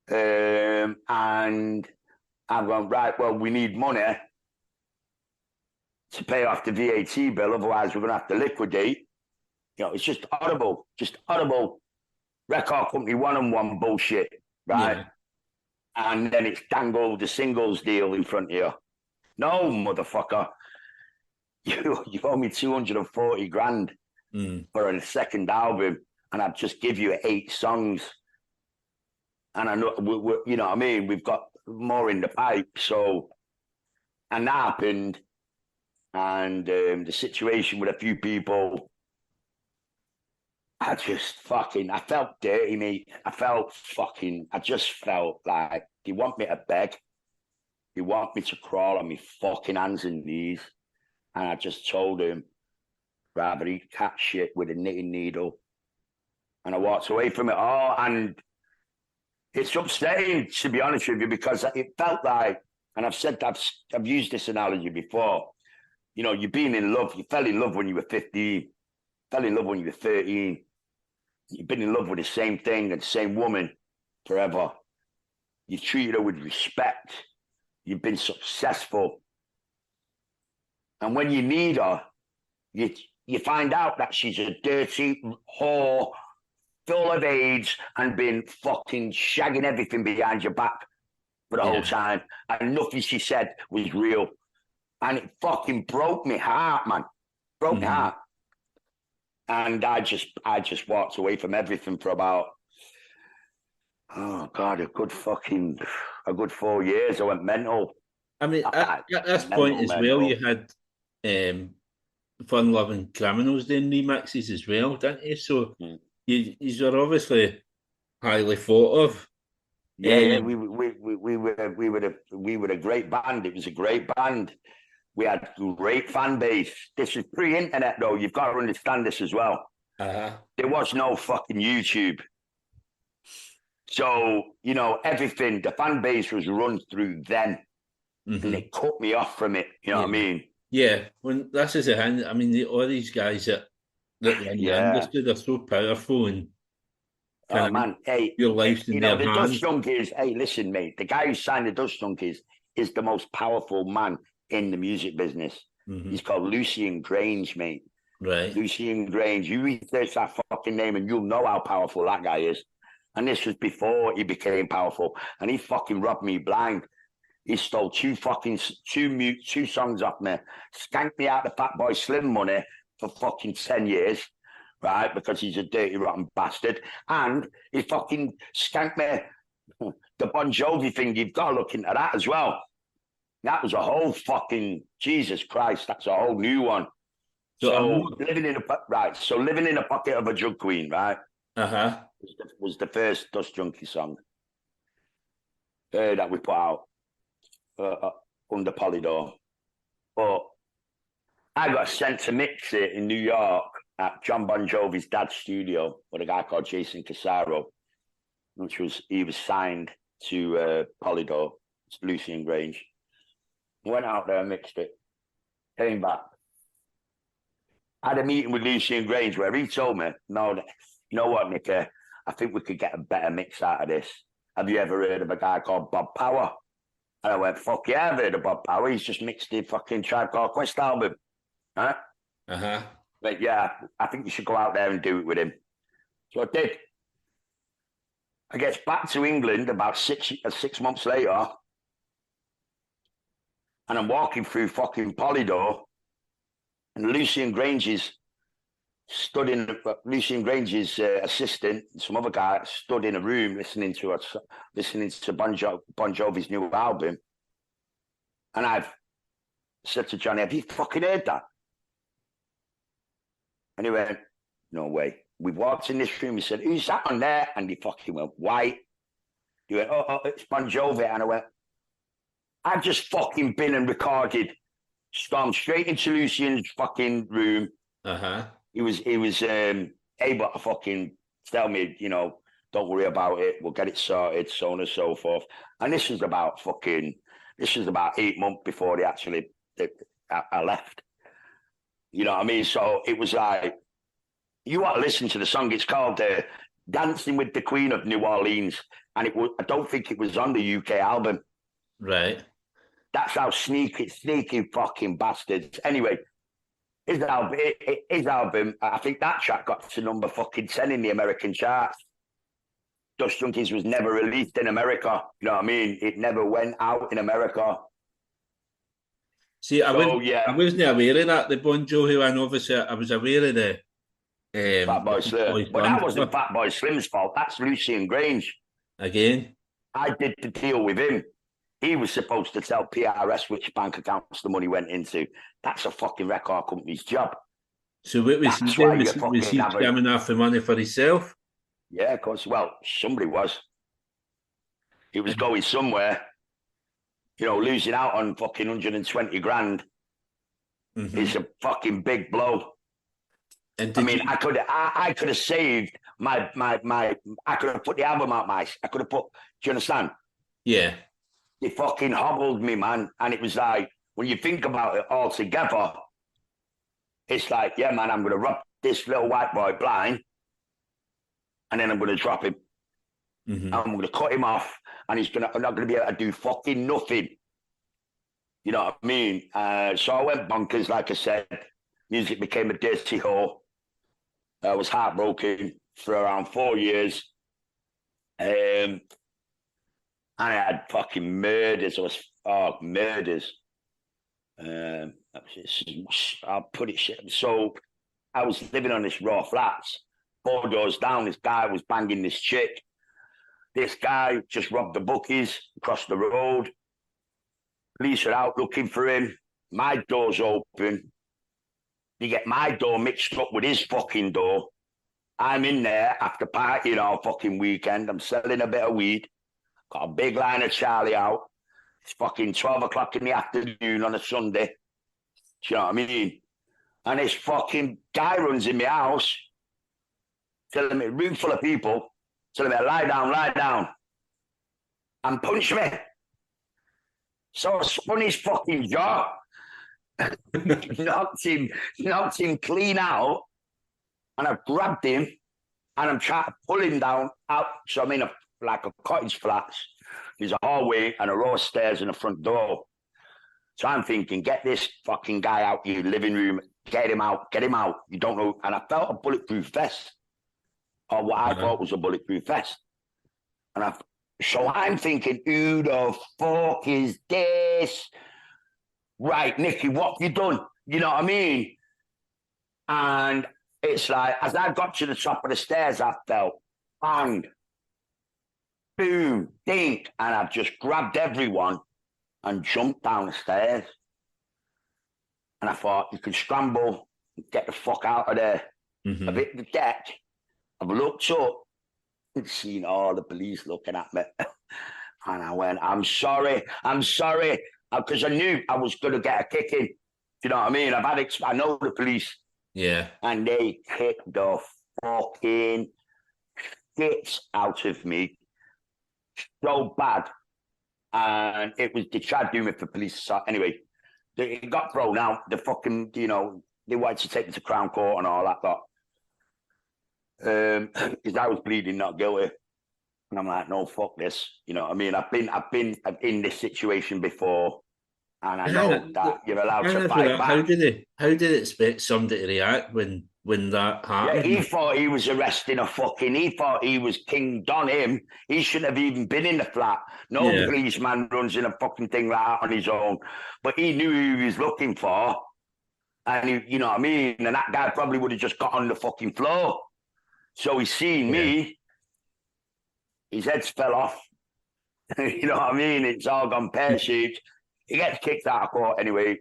And I went, right, well, we need money to pay off the VAT bill, otherwise we're going to have to liquidate. You know, it's just horrible. record company one-on-one bullshit, right? Yeah. And then it's dangled the singles deal in front of you. No, motherfucker. You owe me 240 grand for a second album, and I've just give you 8 songs. And I know, you know what I mean? We've got more in the pipe. So, and that happened. And the situation with a few people, I felt dirty, mate. I just felt like they want me to beg. They want me to crawl on my fucking hands and knees. And I just told him, rather eat cat shit with a knitting needle. And I walked away from it all. And it's upsetting, to be honest with you, because it felt like, and I've used this analogy before, you know, you've been in love, you fell in love when you were 15, fell in love when you were 13, you've been in love with the same thing and the same woman forever. You've treated her with respect. You've been successful. And when you need her, you find out that she's a dirty whore, full of AIDS, and been fucking shagging everything behind your back for the whole time. And nothing she said was real. And it fucking broke my heart, man. Broke my heart. And I just walked away from everything for about, oh God, a good 4 years. I went mental. I mean, at this point as well, you had fun-loving criminals doing remixes as well, didn't you? So you were obviously highly thought of. Yeah, we were a great band. It was a great band. We had great fan base. This is pre-internet, though. You've got to understand this as well. There was no fucking YouTube. So, you know, everything, the fan base was run through them. And they cut me off from it. You know what I mean? Yeah. When this is a hand, I mean, all these guys that run the industry, they're so powerful and man, hey, your life's in their hands. Dust Junkeys, hey, listen, mate, the guy who signed the Dust Junkeys is the most powerful man in the music business. He's called Lucien Grange, mate. Right. Lucien Grange. You research that fucking name and you'll know how powerful that guy is. And this was before he became powerful. And he fucking robbed me blind. He stole two songs off me, skanked me out the Fatboy Slim money for fucking 10 years, right? Because he's a dirty, rotten bastard. And he fucking skanked me the Bon Jovi thing. You've got to look into that as well. That was a whole fucking, Jesus Christ, that's a whole new one. So living in a pocket of a drug queen, right? Was the first Dust Junkie song that we put out under Polydor. But I got sent to mix it in New York at John Bon Jovi's dad's studio with a guy called Jason Casaro, he was signed to Polydor. It's Lucien Grange. Went out there and mixed it. Came back. I had a meeting with Lucien Grange where he told me, no, you know what, Nicky? I think we could get a better mix out of this. Have you ever heard of a guy called Bob Power? And I went, fuck yeah, I've heard of Bob Power. He's just mixed the fucking Tribe Called Quest album. Huh? But yeah, I think you should go out there and do it with him. So I did. I get back to England about 6 months later, and I'm walking through fucking Polydor, and Lucien Grange's assistant, some other guy, stood in a room listening to Bon Jovi's new album. And I've said to Johnny, have you fucking heard that? And he went, no way. We walked in this room, he said, who's that on there? And he fucking went, white. He went, oh, it's Bon Jovi. And I went, I've just fucking been and recorded, stormed straight into Lucien's fucking room. He was able to fucking tell me, you know, don't worry about it, we'll get it sorted, so on and so forth. And this was about 8 months before I left. You know what I mean? So it was like, you want to listen to the song, it's called Dancing with the Queen of New Orleans. And I don't think it was on the UK album. Right. That's how sneaky fucking bastards. Anyway, his album, I think that track got to number fucking 10 in the American charts. Dust Junkeys was never released in America. You know what I mean? It never went out in America. See, I wasn't aware of that, the Bon Jovi one. Obviously, I was aware of the Fatboy Slim. But that wasn't Fatboy Slim's fault. That's Lucien Grange. Again? I did the deal with him. He was supposed to tell PRS which bank accounts the money went into. That's a fucking record company's job. So what was he doing? Was he scamming off the money for himself? Yeah, of course. Well, somebody was. He was going somewhere. You know, losing out on fucking 120 grand is a fucking big blow. And I mean, I could have saved my I could have put the album out I could have put, do you understand? Yeah. They fucking hobbled me, man. And it was like, when you think about it all together, it's like, yeah, man, I'm gonna rob this little white boy blind, and then I'm gonna drop him. I'm gonna cut him off, and I'm not gonna be able to do fucking nothing. You know what I mean? So I went bonkers, like I said. Music became a dirty hole. I was heartbroken for around 4 years. And I had fucking murders. Murders. I'll put it shit. So I was living on this raw flats. 4 doors down, this guy was banging this chick. This guy just robbed the bookies across the road. Police are out looking for him. My door's open. You get my door mixed up with his fucking door. I'm in there after partying all fucking weekend. I'm selling a bit of weed. Got a big line of Charlie out. It's fucking 12 o'clock in the afternoon on a Sunday. Do you know what I mean? And this fucking guy runs in my house, telling me, room full of people, telling me, lie down, and punch me. So I spun his fucking jaw, knocked him clean out, and I grabbed him, and I'm trying to pull him down out. So I'm in a cottage flats. There's a hallway and a row of stairs and a front door. So I'm thinking, get this fucking guy out your living room, get him out. You don't know. And I felt a bulletproof vest, or what I thought was a bulletproof vest. So I'm thinking, who the fuck is this? Right, Nicky, what have you done? You know what I mean? And it's like, as I got to the top of the stairs, I felt, bang, boom, dink. And I've just grabbed everyone and jumped down the stairs. And I thought, you can scramble and get the fuck out of there. I've hit the deck. I've looked up and seen all the police looking at me. And I went, I'm sorry. Because I knew I was going to get a kicking. You know what I mean? I know the police. Yeah. And they kicked the fucking shit out of me so bad. And they tried doing it for police assault. Anyway, it got thrown out. The fucking, they wanted to take me to Crown Court and all that lot. Because I was pleading not guilty. And I'm like, no, fuck this. You know what I mean? I've been in this situation before. And I know that you're allowed to fight back. How did it expect somebody to react when that happened? Yeah, he thought he was arresting he thought he was King Don him. He shouldn't have even been in the flat. No policeman runs in a fucking thing like that on his own. But he knew who he was looking for. And you know what I mean? And that guy probably would have just got on the fucking floor. So he's seen me. His head's fell off. You know what I mean? It's all gone pear-shaped. He gets kicked out of court anyway,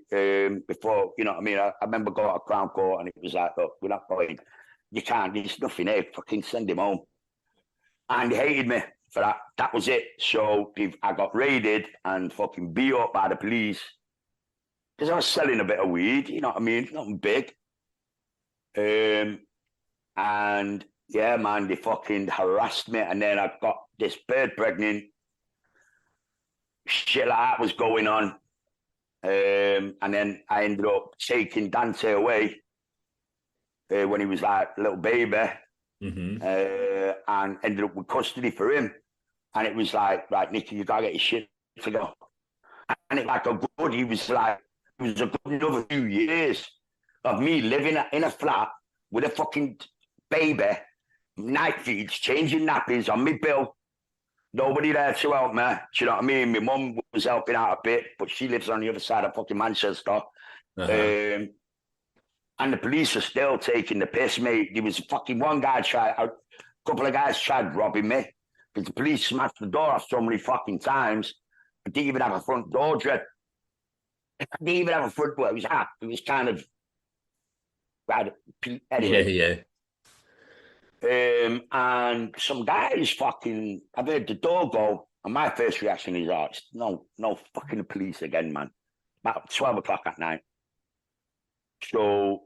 before, you know what I mean? I remember going to Crown Court and it was like, look, we're not going. You can't, there's nothing here. Fucking send him home. And he hated me for that. That was it. So I got raided and fucking beat up by the police. Because I was selling a bit of weed, you know what I mean? Nothing big. And yeah, man, they fucking harassed me. And then I got this bird pregnant. Shit like that was going on. And then I ended up taking Dante away when he was like a little baby. And ended up with custody for him. And it was like, right, Nicky, you got to get your shit to go. And it was a good another few years of me living in a flat with a fucking baby night feeds, changing nappies on me bill. Nobody there to help me. Do you know what I mean? My mum was helping out a bit, but she lives on the other side of fucking Manchester. And the police are still taking the piss, mate. There was fucking one guy a couple of guys tried robbing me because the police smashed the door off so many fucking times. I didn't even have a front door, Dread. I didn't even have a front door. It was kind of right. Anyway. Yeah. And some guys fucking, I've heard the door go, and my first reaction is, no fucking police again, man. About 12 o'clock at night. So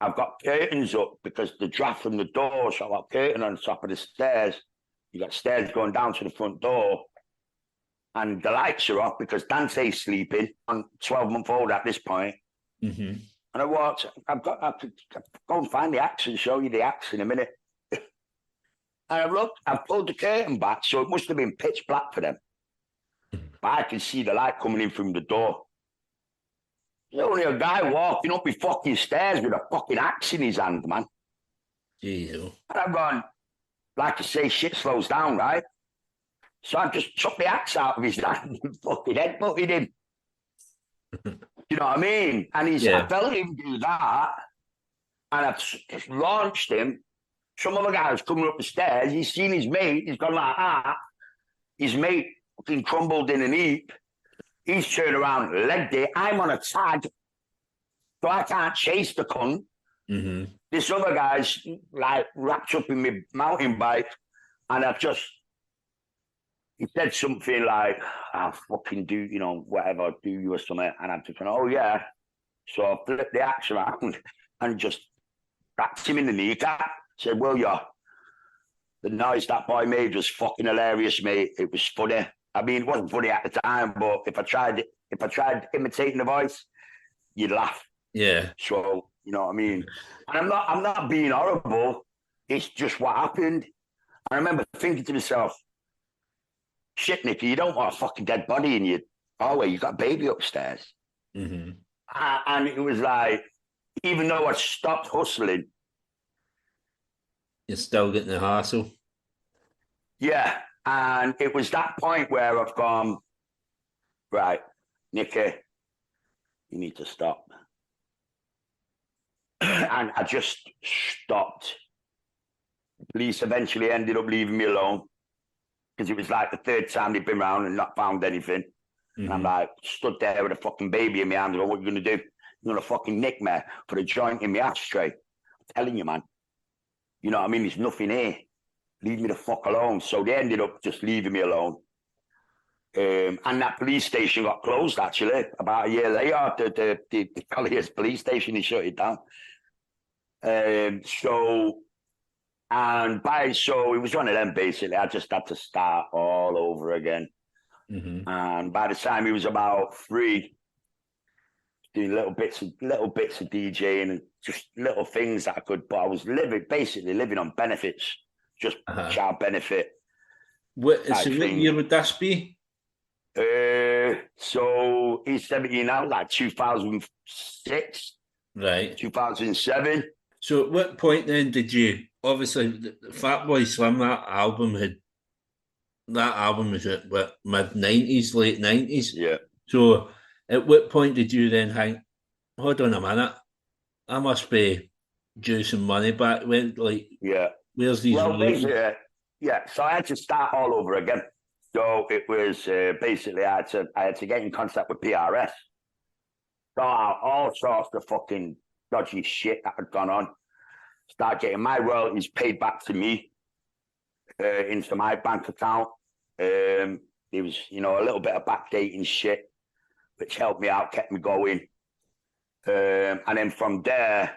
I've got curtains up because the draft from the door, so I've got curtain on top of the stairs. You got stairs going down to the front door, and the lights are off because Dante's sleeping. I'm 12-month-old at this point. Mm-hmm. And I could go and find the axe and show you the axe in a minute. And I pulled the curtain back, so it must have been pitch black for them. But I can see the light coming in from the door. There's only a guy walking up the fucking stairs with a fucking axe in his hand, man. Jeez. And I've gone, like I say, shit slows down, right? So I just took the axe out of his hand and fucking headbutted him. You know what I mean? And I felt him do that, and I've just launched him. Some other guy's coming up the stairs. He's seen his mate. He's gone like that. His mate fucking crumbled in an heap. He's turned around, legged it. I'm on a tag, so I can't chase the cunt. Mm-hmm. This other guy's like wrapped up in my mountain bike, and he said something like, I'll fucking do, whatever, do you or something. And I'm just going, oh, yeah. So I flipped the axe around and just cracked him in the kneecap. Said, well, the noise that boy made was fucking hilarious, mate. It was funny. I mean, it wasn't funny at the time, but if I tried imitating the voice, you'd laugh. Yeah. So, you know what I mean? And I'm not being horrible. It's just what happened. I remember thinking to myself, shit, Nicky, you don't want a fucking dead body in your hallway. You got a baby upstairs. Mm-hmm. And it was like, even though I stopped hustling, you're still getting the hassle. Yeah. And it was that point where I've gone, right, Nicky, you need to stop. And I just stopped. The police eventually ended up leaving me alone because it was like the third time they'd been around and not found anything. Mm-hmm. And I'm like, stood there with a fucking baby in my hand. What are you going to do? You're going to fucking nick me for a joint in my ashtray. I'm telling you, man. You know what I mean? There's nothing here. Leave me the fuck alone. So they ended up just leaving me alone. And that police station got closed, actually, about a year later. The Colliers police station, they shut it down. So it was one of them, basically. I just had to start all over again. Mm-hmm. And by the time he was about 3, doing little bits of DJing and just little things that I could, but I was basically living on benefits, just child benefit. What year would this be? So he's 17 now, like 2006, right? 2007. So at what point then did you? Obviously, the Fatboy Slim, that album was at what, mid-90s, late 90s. Yeah. So at what point did you then think, hold on a minute, I must be due some money back? Where's these? Well, yeah. So I had to start all over again. So it was basically I had to get in contact with PRS. So all sorts of fucking dodgy shit that had gone on. Start getting my royalties paid back to me into my bank account. There was, a little bit of backdating shit, which helped me out, kept me going. And then from there,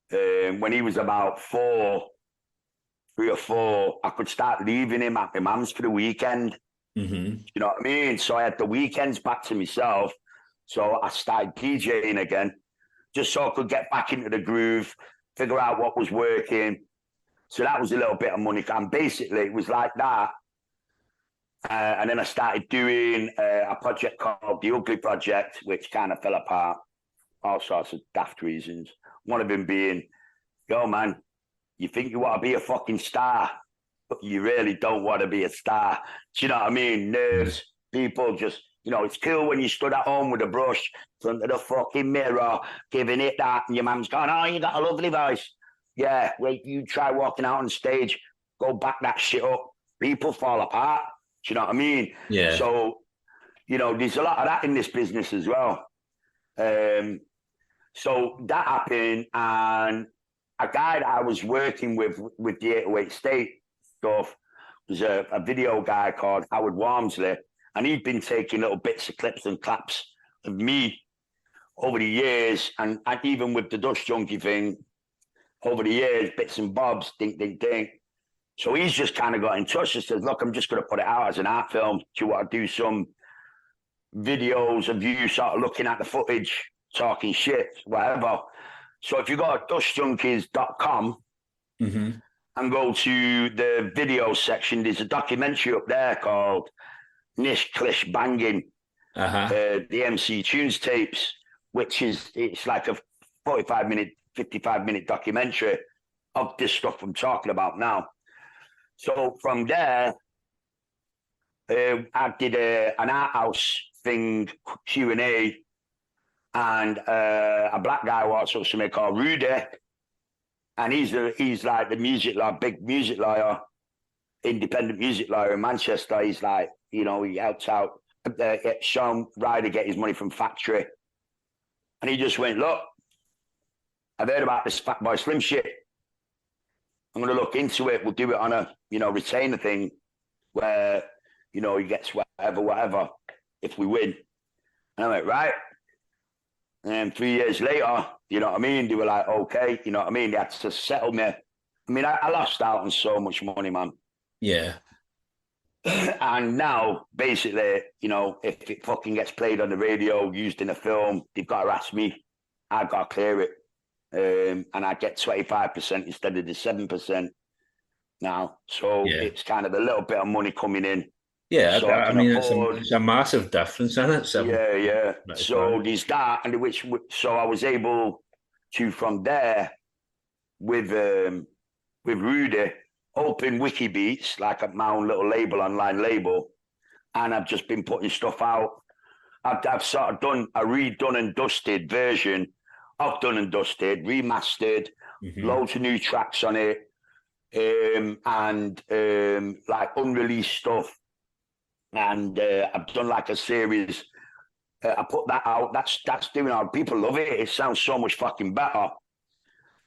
when he was about 3 or 4, I could start leaving him at my mum's for the weekend. Mm-hmm. You know what I mean? So I had the weekends back to myself. So I started DJing again, just so I could get back into the groove, figure out what was working. So that was a little bit of money. And basically, it was like that. And then I started doing a project called The Ugly Project, which kind of fell apart, all sorts of daft reasons. One of them being, yo, man, you think you want to be a fucking star, but you really don't want to be a star. Do you know what I mean? Nerves, people just, it's cool when you stood at home with a brush in front of the fucking mirror, giving it that, and your mum's going, oh, you got a lovely voice. Yeah, wait, you try walking out on stage, go back that shit up. People fall apart. Do you know what I mean? Yeah. So, there's a lot of that in this business as well. So that happened, and a guy that I was working with the 808 State stuff was a video guy called Howard Walmsley, and he'd been taking little bits of clips and claps of me over the years, and even with the Dust Junkie thing, over the years, bits and bobs, ding, ding, ding. So he's just kind of got in touch and says, look, I'm just going to put it out as an art film. Do you want to do some videos of you sort of looking at the footage, talking shit, whatever? So if you go to dustjunkies.com and go to the video section, there's a documentary up there called Nish Clish Banging, the MC Tunes tapes, it's like a 55-minute documentary of this stuff I'm talking about now. So from there, I did an art house thing, Q&A, and a black guy walks up to me called Rudy, and he's like the music lawyer, big music lawyer, independent music lawyer in Manchester. He's like, he helps out Sean Ryder get his money from Factory, and he just went, look, I've heard about this Fatboy Slim shit. I'm going to look into it. We'll do it on a, retainer thing where, he gets whatever, if we win. And I went, right. And then 3 years later, you know what I mean? They were like, okay, you know what I mean? They had to settle me. I mean, I lost out on so much money, man. Yeah. And now, basically, if it fucking gets played on the radio, used in a film, they've got to ask me. I've got to clear it. And I get 25% instead of the 7% now. So it's kind of a little bit of money coming in. Yeah, so I mean, it's a massive difference, isn't it? Yeah. So there's that, and so I was able to, from there, with Rudy, open Wiki Beats, like my own little online label, and I've just been putting stuff out. I've sort of done a redone and dusted version of Done and Dusted, remastered, loads of new tracks on it, and like unreleased stuff. And I've done like a series. I put that out. That's doing out. People love it. It sounds so much fucking better.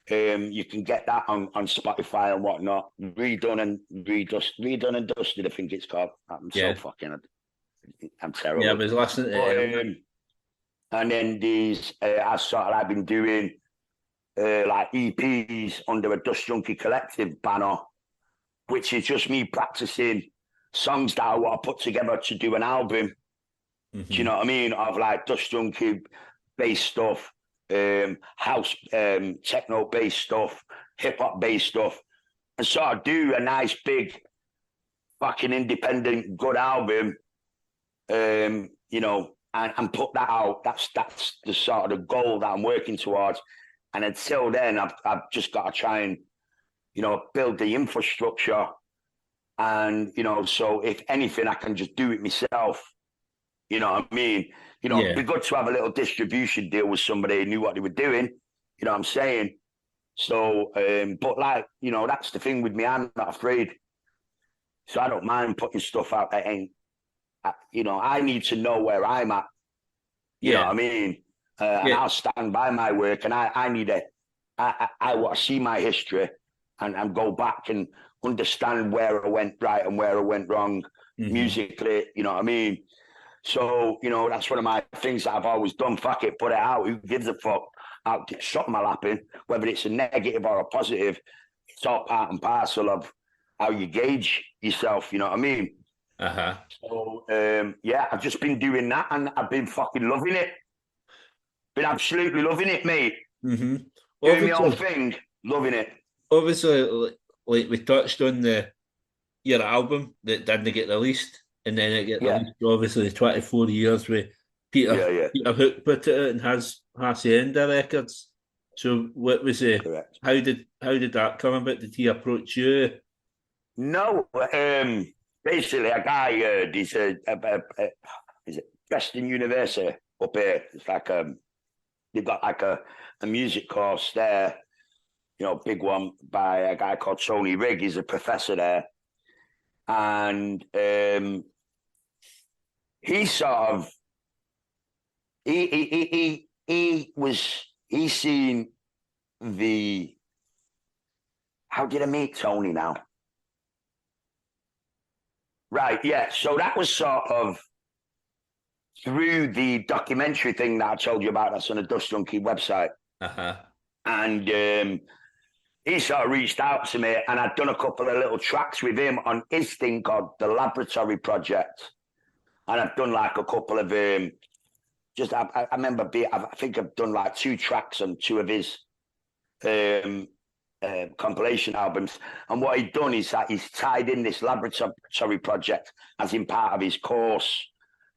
You can get that on Spotify and whatnot. Redone and dusted, I think it's called. I'm terrible. Yeah, I was listening to and then I've been doing like EPs under a Dust Junkie Collective banner, which is just me practicing songs that I want to put together to do an album. Do you know what I mean? Of like Dust Junkie based stuff, house, techno based stuff, hip hop based stuff, and sort of do a nice big fucking independent good album, and put that out. That's the sort of the goal that I'm working towards. And until then, I've just got to try and, build the infrastructure. And, so if anything, I can just do it myself. You know what I mean? It'd be good to have a little distribution deal with somebody who knew what they were doing. You know what I'm saying? So, but like, that's the thing with me. I'm not afraid. So I don't mind putting stuff out that ain't, I need to know where I'm at. You know what I mean? And I'll stand by my work, and I want to see my history and go back and understand where I went right and where I went wrong musically. You know what I mean? So, that's one of my things that I've always done. Fuck it, put it out. Who gives a fuck? I'll shut my lap in, whether it's a negative or a positive. It's all part and parcel of how you gauge yourself. You know what I mean? So, I've just been doing that, and I've been fucking loving it. Been absolutely loving it, mate. Doing my own thing, loving it. Obviously, like we touched on your album that didn't get released, and then it get released. Obviously, the 24 years with Peter Hook put it out and has Hacienda Records. So what was it? Correct. How did that come about? Did he approach you? No, basically a guy heard he's is it Preston University up here. It's like they've got like a music course there, you know, big one by a guy called Tony Rigg. He's a professor there, and he sort of he seen the. How did I meet Tony now? Right, yeah. So that was sort of through the documentary thing that I told you about. That's on the Dust Junkie website. Uh-huh. And he sort of reached out to me, and I'd done a couple of little tracks with him on his thing called the Laboratory Project. And I've done like a couple of I remember I think I've done like 2 tracks on 2 of his compilation albums. And what he'd done is that he's tied in this Laboratory Project as in part of his course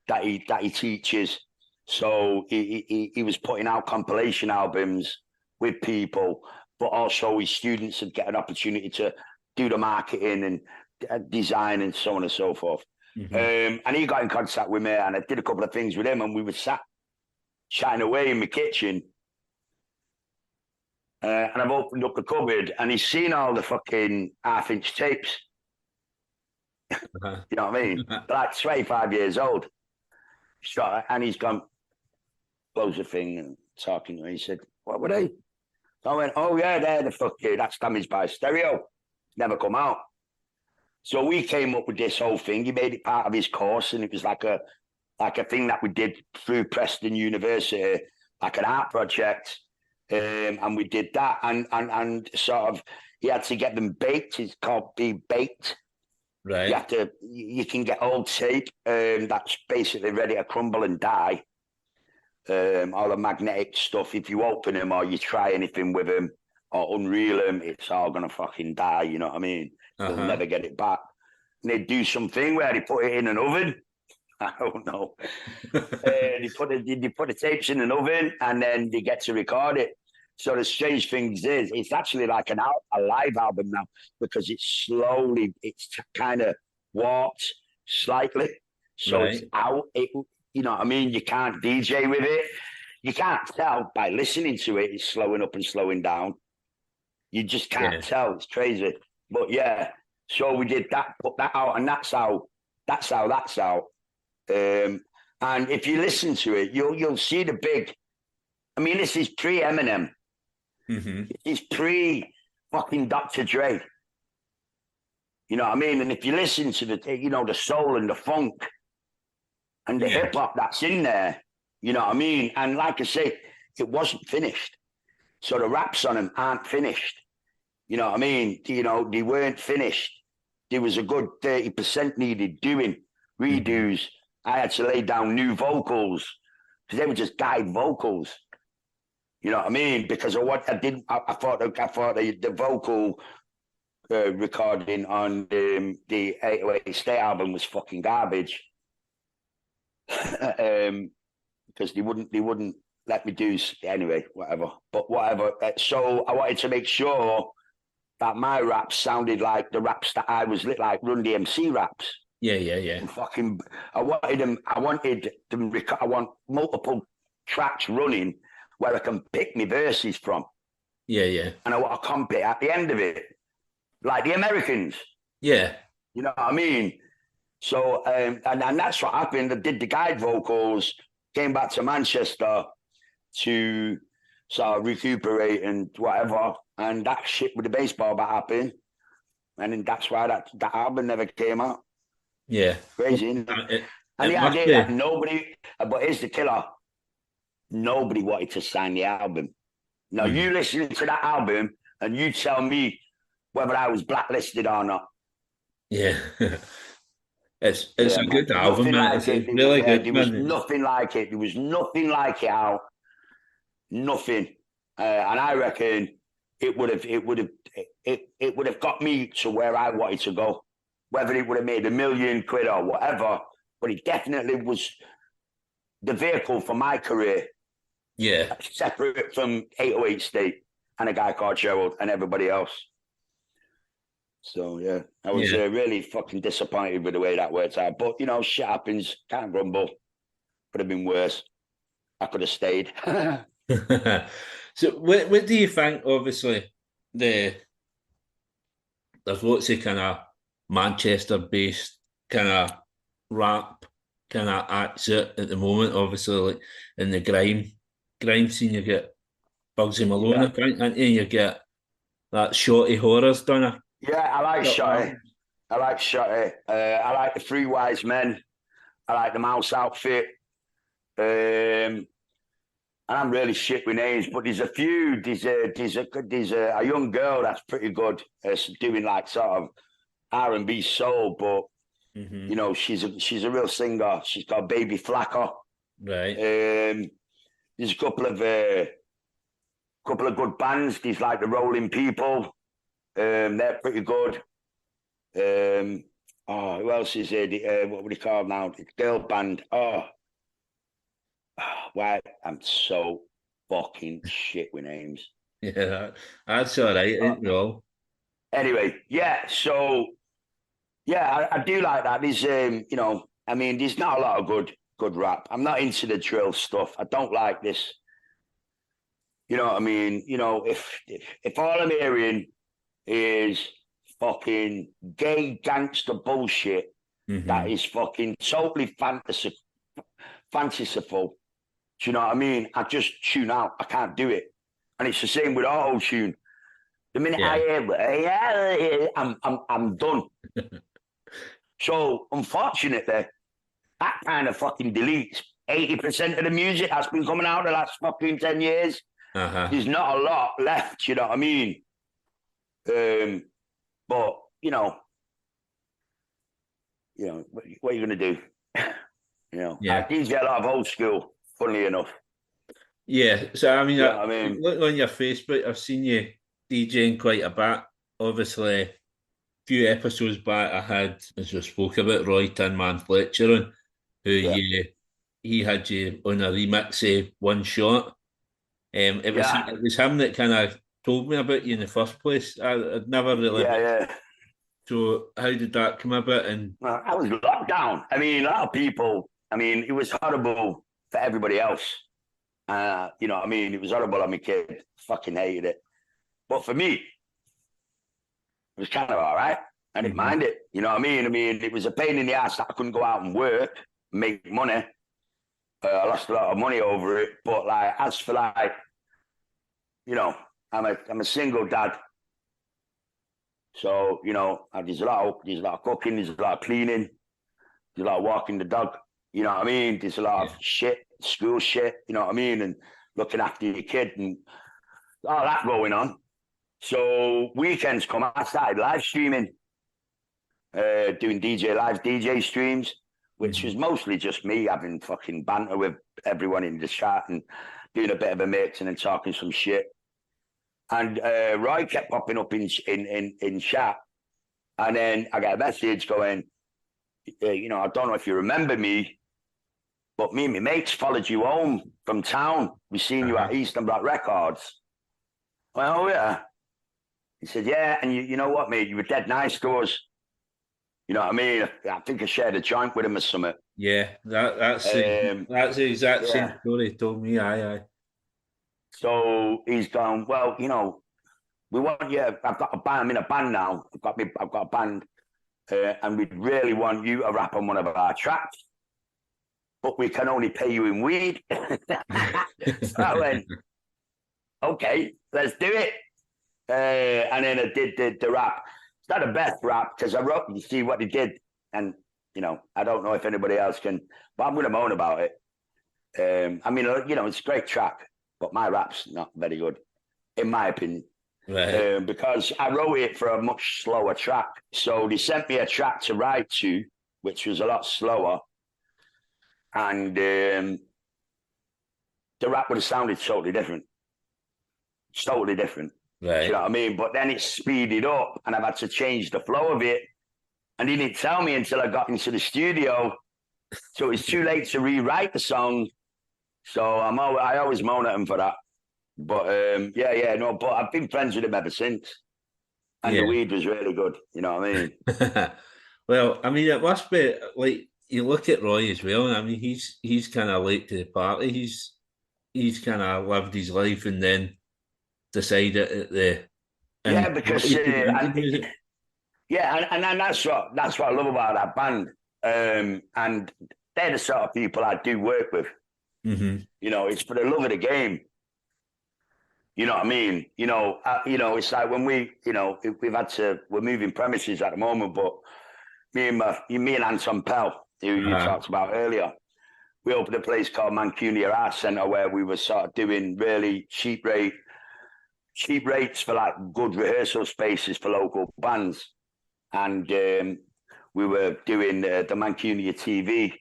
that he teaches. So he was putting out compilation albums with people, but also his students would get an opportunity to do the marketing and design and so on and so forth. Mm-hmm. And he got in contact with me, and I did a couple of things with him, and we were sat chatting away in my kitchen. And I've opened up the cupboard, and he's seen all the fucking half-inch tapes. Uh-huh. You know what I mean? Like 25 years old. So, and he's gone, close the thing and talking to me. He said, "What were they?" So I went, "Oh yeah, they're the fucking, that's Damaged by Stereo. Never come out." So we came up with this whole thing. He made it part of his course, and it was like a thing that we did through Preston University, like an art project. And we did that, and sort of you had to get them baked. It's called be baked. Right. You can get old tape that's basically ready to crumble and die. All the magnetic stuff, if you open them or you try anything with them or unreel them, it's all gonna fucking die. You know what I mean? You'll never get it back. And they do something where they put it in an oven. I don't know. They put the tapes in an oven, and then they get to record it. So the strange thing is, it's actually like a live album now, because it's kind of warped slightly. So It's out. You know what I mean? You can't DJ with it. You can't tell by listening to it. It's slowing up and slowing down. You just can't tell. It's crazy. But yeah, so we did that, put that out, and that's how that's out. And if you listen to it, you'll see the big. I mean, this is pre-Eminem. Mm-hmm. It's pre-fucking Dr. Dre. You know what I mean? And if you listen to the soul and the funk and the hip hop that's in there, you know what I mean? And like I say, it wasn't finished. So the raps on them aren't finished. You know what I mean? You know, they weren't finished. There was a good 30% needed doing redos. Mm-hmm. I had to lay down new vocals because they were just guide vocals. You know what I mean? Because of what I did, I thought the vocal recording on the 808 Stay album was fucking garbage. Because they wouldn't let me do anyway, whatever. But whatever. So I wanted to make sure that my raps sounded like the raps that I was like Run DMC raps. Yeah. And fucking, I want multiple tracks running where I can pick my verses from. Yeah. And I want a compit at the end of it. Like the Americans. Yeah. You know what I mean? So, and that's what happened. I did the guide vocals, came back to Manchester to sort of recuperate and whatever. And that shit with the baseball bat happened. And then that's why that album never came out. Yeah. Crazy, isn't it? And the idea that nobody, but here's the killer, nobody wanted to sign the album. Now, you listen to that album and you tell me whether I was blacklisted or not. Yeah. It's a good album, man. It's really good. There was nothing like it. There was nothing like it out. Nothing. And I reckon it would have got me to where I wanted to go. Whether it would have made £1 million or whatever, but it definitely was the vehicle for my career. Yeah. Separate from 808 State and a guy called Gerald and everybody else. So, yeah, I was really fucking disappointed with the way that worked out. But, you know, shit happens. Can't grumble. Could have been worse. I could have stayed. So, what do you think? Obviously, there's lots of kind of Manchester-based kind of rap kind of acts at the moment. Obviously, like in the grime scene, you get Bugsy Malone, I think, and you get that Shorty Horrors done a I like couple Shotty. albums. I like Shotty. I like the Three Wise Men. I like the Mouse Outfit. And I'm really shit with names, but there's a few. There's a young girl that's pretty good, doing like sort of R&B soul, but you know she's a real singer. She's called Baby Flacker. Right. There's a couple of good bands. There's like the Rolling People. They're pretty good. Who else is there? What would you call now? The girl band. Why I'm so fucking shit with names. Yeah, that's all right, ain't we all? Anyway, so I do like that. There's you know, I mean, there's not a lot of good rap. I'm not into the drill stuff. I don't like this. You know what I mean? You know, if all I'm hearing is fucking gay gangster bullshit that is fucking totally fanciful. Do you know what I mean? I just tune out. I can't do it. And it's the same with auto tune. The minute I hear, I'm done. So unfortunately, that kind of fucking deletes 80% of the music that's been coming out the last fucking 10 years. There's not a lot left. You know what I mean? But you know, what are you gonna do? You know, I DJ a lot of old school. Funnily enough. Yeah, so I mean, I mean, look on your Facebook. I've seen you DJing quite a bit. Obviously, a few episodes back, I had, as we spoke about, Roy Tin Man Fletcher on, who he had you on a remix of One Shot. It was him that kind of told me about you in the first place. I'd never really. So how did that come about? And I was locked down. I mean, a lot of people. I mean, it was horrible for everybody else. You know what I mean? It was horrible on my kid. Fucking hated it. But for me, it was kind of all right. I didn't mind it. You know what I mean? I mean, it was a pain in the ass that I couldn't go out and work, make money. I lost a lot of money over it. But like, as for like, you know, I'm a single dad. So, you know, there's a lot of cooking, there's a lot of cleaning, there's a lot of walking the dog. You know what I mean? There's a lot of shit, school shit, you know what I mean? And looking after your kid and all that going on. So weekends come, I started live streaming, doing live DJ streams, which was mostly just me having fucking banter with everyone in the chat and doing a bit of a mix and then talking some shit. And Roy kept popping up in chat. And then I got a message going, you know, I don't know if you remember me, but me and my mates followed you home from town. We seen you at Eastern Black Records. Well, oh, yeah. He said, yeah, and you know what, mate? You were dead nice to us. You know what I mean? I think I shared a joint with him or something. Yeah, that's the exact same story he told me. Aye. So he's gone, well, you know, we want you. I've got a band. I'm in a band now. I've got a band, and we really want you to rap on one of our tracks, but we can only pay you in weed. So I went, okay, let's do it. And then I did the rap. It's not the best rap because I wrote. You see what he did, and you know, I don't know if anybody else can, but I'm going to moan about it. I mean, you know, it's a great track, but my rap's not very good, in my opinion. Right. Because I wrote it for a much slower track. So they sent me a track to write to, which was a lot slower. And the rap would have sounded totally different. Totally different. Right. Do you know what I mean? But then it speeded up and I've had to change the flow of it. And he didn't tell me until I got into the studio. So it was too late to rewrite the song. So I always moan at him for that. But but I've been friends with him ever since. And the weed was really good. You know what I mean? Well, I mean, it must be like you look at Roy as well. I mean, he's kind of late to the party. He's kind of lived his life and then decided at the Yeah, because music. and that's what I love about that band. And they're the sort of people I do work with. Mm-hmm. You know, it's for the love of the game. You know what I mean? It's like when we're moving premises at the moment, but me and Anton Pell, who you talked about earlier, we opened a place called Mancunia Arts Centre where we were sort of doing really cheap rates for like good rehearsal spaces for local bands. And we were doing the Mancunia TV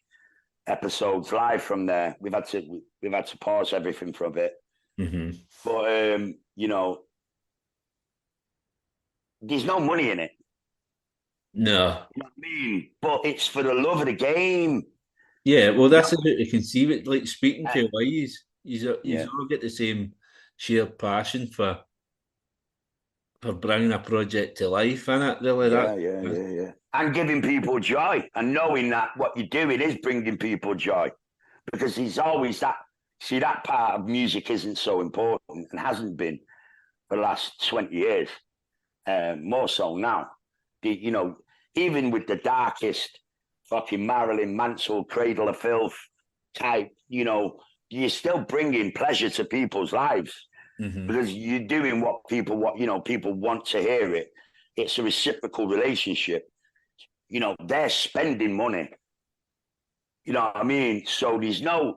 episodes live from there. We've had to pause everything for a bit. Mm-hmm. But there's no money in it. No. You know what I mean? But it's for the love of the game. Yeah, well, that's how you can see it. Like speaking to he's all got the same shared passion for bringing a project to life, innit? Really, yeah. And giving people joy and knowing that what you're doing is bringing people joy, because he's always that. See, that part of music isn't so important and hasn't been for the last 20 years. More so now. Even with the darkest fucking Marilyn Manson, Cradle of Filth type, you're still bringing pleasure to people's lives, because you're doing what people want to hear it. It's a reciprocal relationship. They're spending money. You know what I mean? So there's no,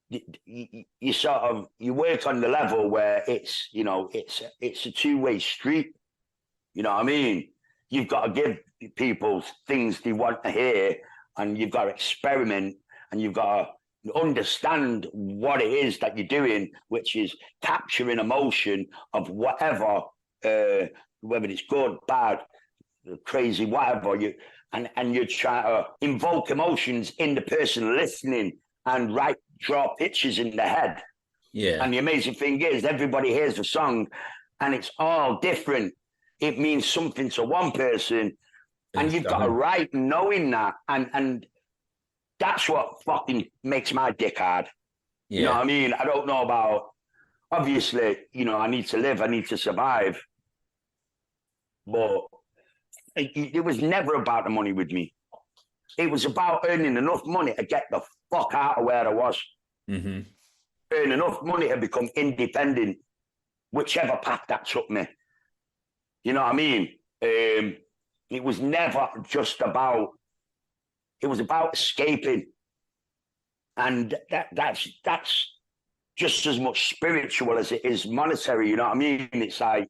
you work on the level where it's a two-way street. You know what I mean? You've got to give people things they want to hear, and you've got to experiment, and you've got to understand what it is that you're doing, which is capturing emotion of whatever, whether it's good, bad, crazy, whatever. And you're trying to invoke emotions in the person listening and draw pictures in their head. Yeah. And the amazing thing is, everybody hears the song, and it's all different. It means something to one person, and you've got to write knowing that, and that's what fucking makes my dick hard. Yeah. You know what I mean? I don't know about, obviously, I need to live, I need to survive, but it was never about the money with me. It was about earning enough money to get the fuck out of where I was. Mm-hmm. Earn enough money to become independent, whichever path that took me. You know what I mean? It was never just about, it was about escaping. And that's just as much spiritual as it is monetary, you know what I mean? It's like,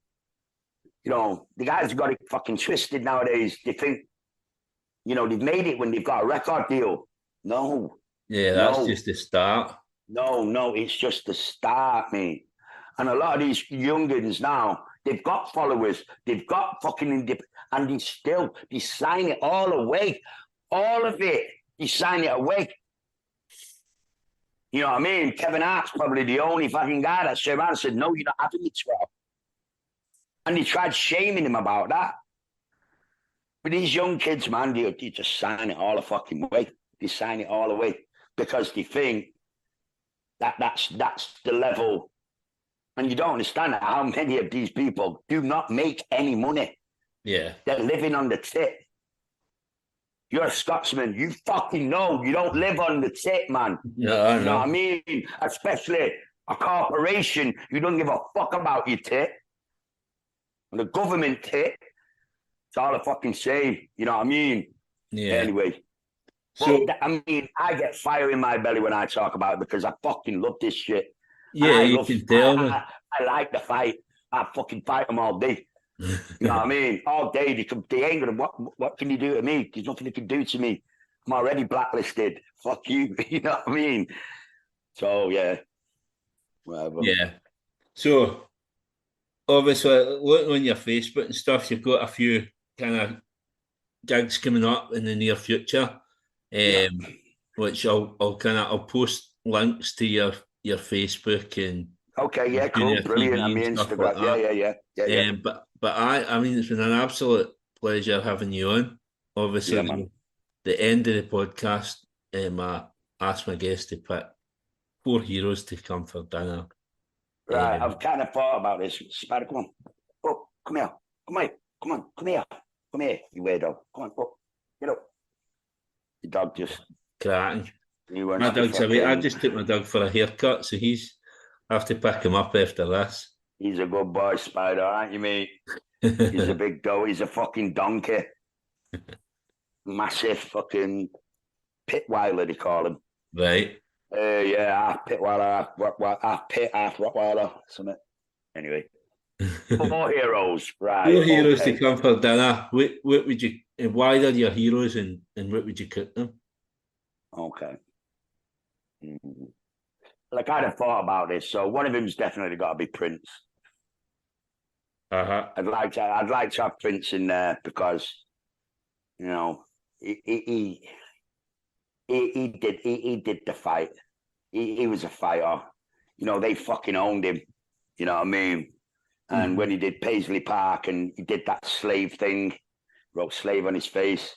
the guys have got it fucking twisted nowadays. They think, they've made it when they've got a record deal. No. Yeah, that's just the start. No, it's just the start, mate. And a lot of these youngins now, they've got followers, they've got fucking and they sign it all away. All of it, they sign it away. You know what I mean? Kevin Hart's probably the only fucking guy that turned around and said, no, you're not having me 12. And they tried shaming him about that. But these young kids, man, they just sign it all the fucking way. They sign it all away because they think that's the level. And you don't understand how many of these people do not make any money. Yeah. They're living on the tip. You're a Scotsman. You fucking know you don't live on the tip, man. No, I know. You know what I mean? Especially a corporation. You don't give a fuck about your tip. And the government tip, it's all the fucking same. You know what I mean? Yeah. Anyway. So, I get fire in my belly when I talk about it because I fucking love this shit. Yeah, you can tell. I like the fight. I fucking fight them all day. You know what I mean? All day. They ain't gonna. What can you do to me? There's nothing they can do to me. I'm already blacklisted. Fuck you. You know what I mean? So yeah. Whatever. Yeah. So obviously, looking on your Facebook and stuff, you've got a few kind of gigs coming up in the near future, which I'll post links to your Facebook and Okay, yeah, cool, brilliant. TV I mean, and stuff like Instagram, that. yeah. But I mean, it's been an absolute pleasure having you on. Yeah, Obviously, man. the end of the podcast, I asked my guests to pick 4 heroes to come for dinner. Right, I've kind of thought about this. Spider, come on. Oh, come here. Come here. Come on. Come here. Come here, you weirdo. Come on, up. Get up. The dog just... Cracking. He wants My to dog's away. I fucking... just took my dog for a haircut, so I have to pick him up after this. He's a good boy, Spider, aren't you, mate? He's a big dog. He's a fucking donkey. Massive fucking pitweiler, they call him. Right. Yeah, half pitweiler, half Rottweiler, something. Anyway. 4 heroes, right. 4 heroes to come for dinner. What would you... Why are your heroes and what would you cook them? Okay. Well, I kind of thought about this. So one of them's definitely got to be Prince. I'd like to have Prince in there because, you know, he did the fight. He was a fighter. You know, they fucking owned him. You know what I mean? And when he did Paisley Park and he did that slave thing, wrote slave on his face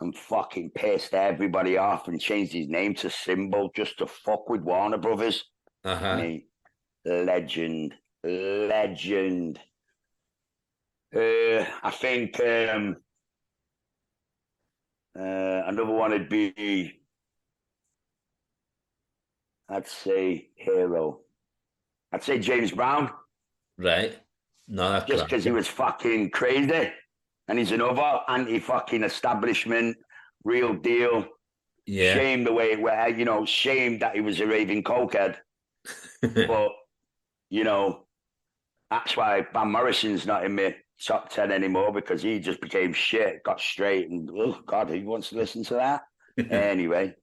and fucking pissed everybody off and changed his name to Symbol just to fuck with Warner Brothers. I mean, legend. I think another one would be, I'd say hero. I'd say James Brown. Right. No, that's just because he was fucking crazy. And he's another anti-fucking establishment, real deal. Yeah. Shame the way it went, you know, shame that he was a raving cokehead. But, you know, that's why Van Morrison's not in my top 10 anymore because he just became shit, got straight, and oh God, who wants to listen to that? Anyway.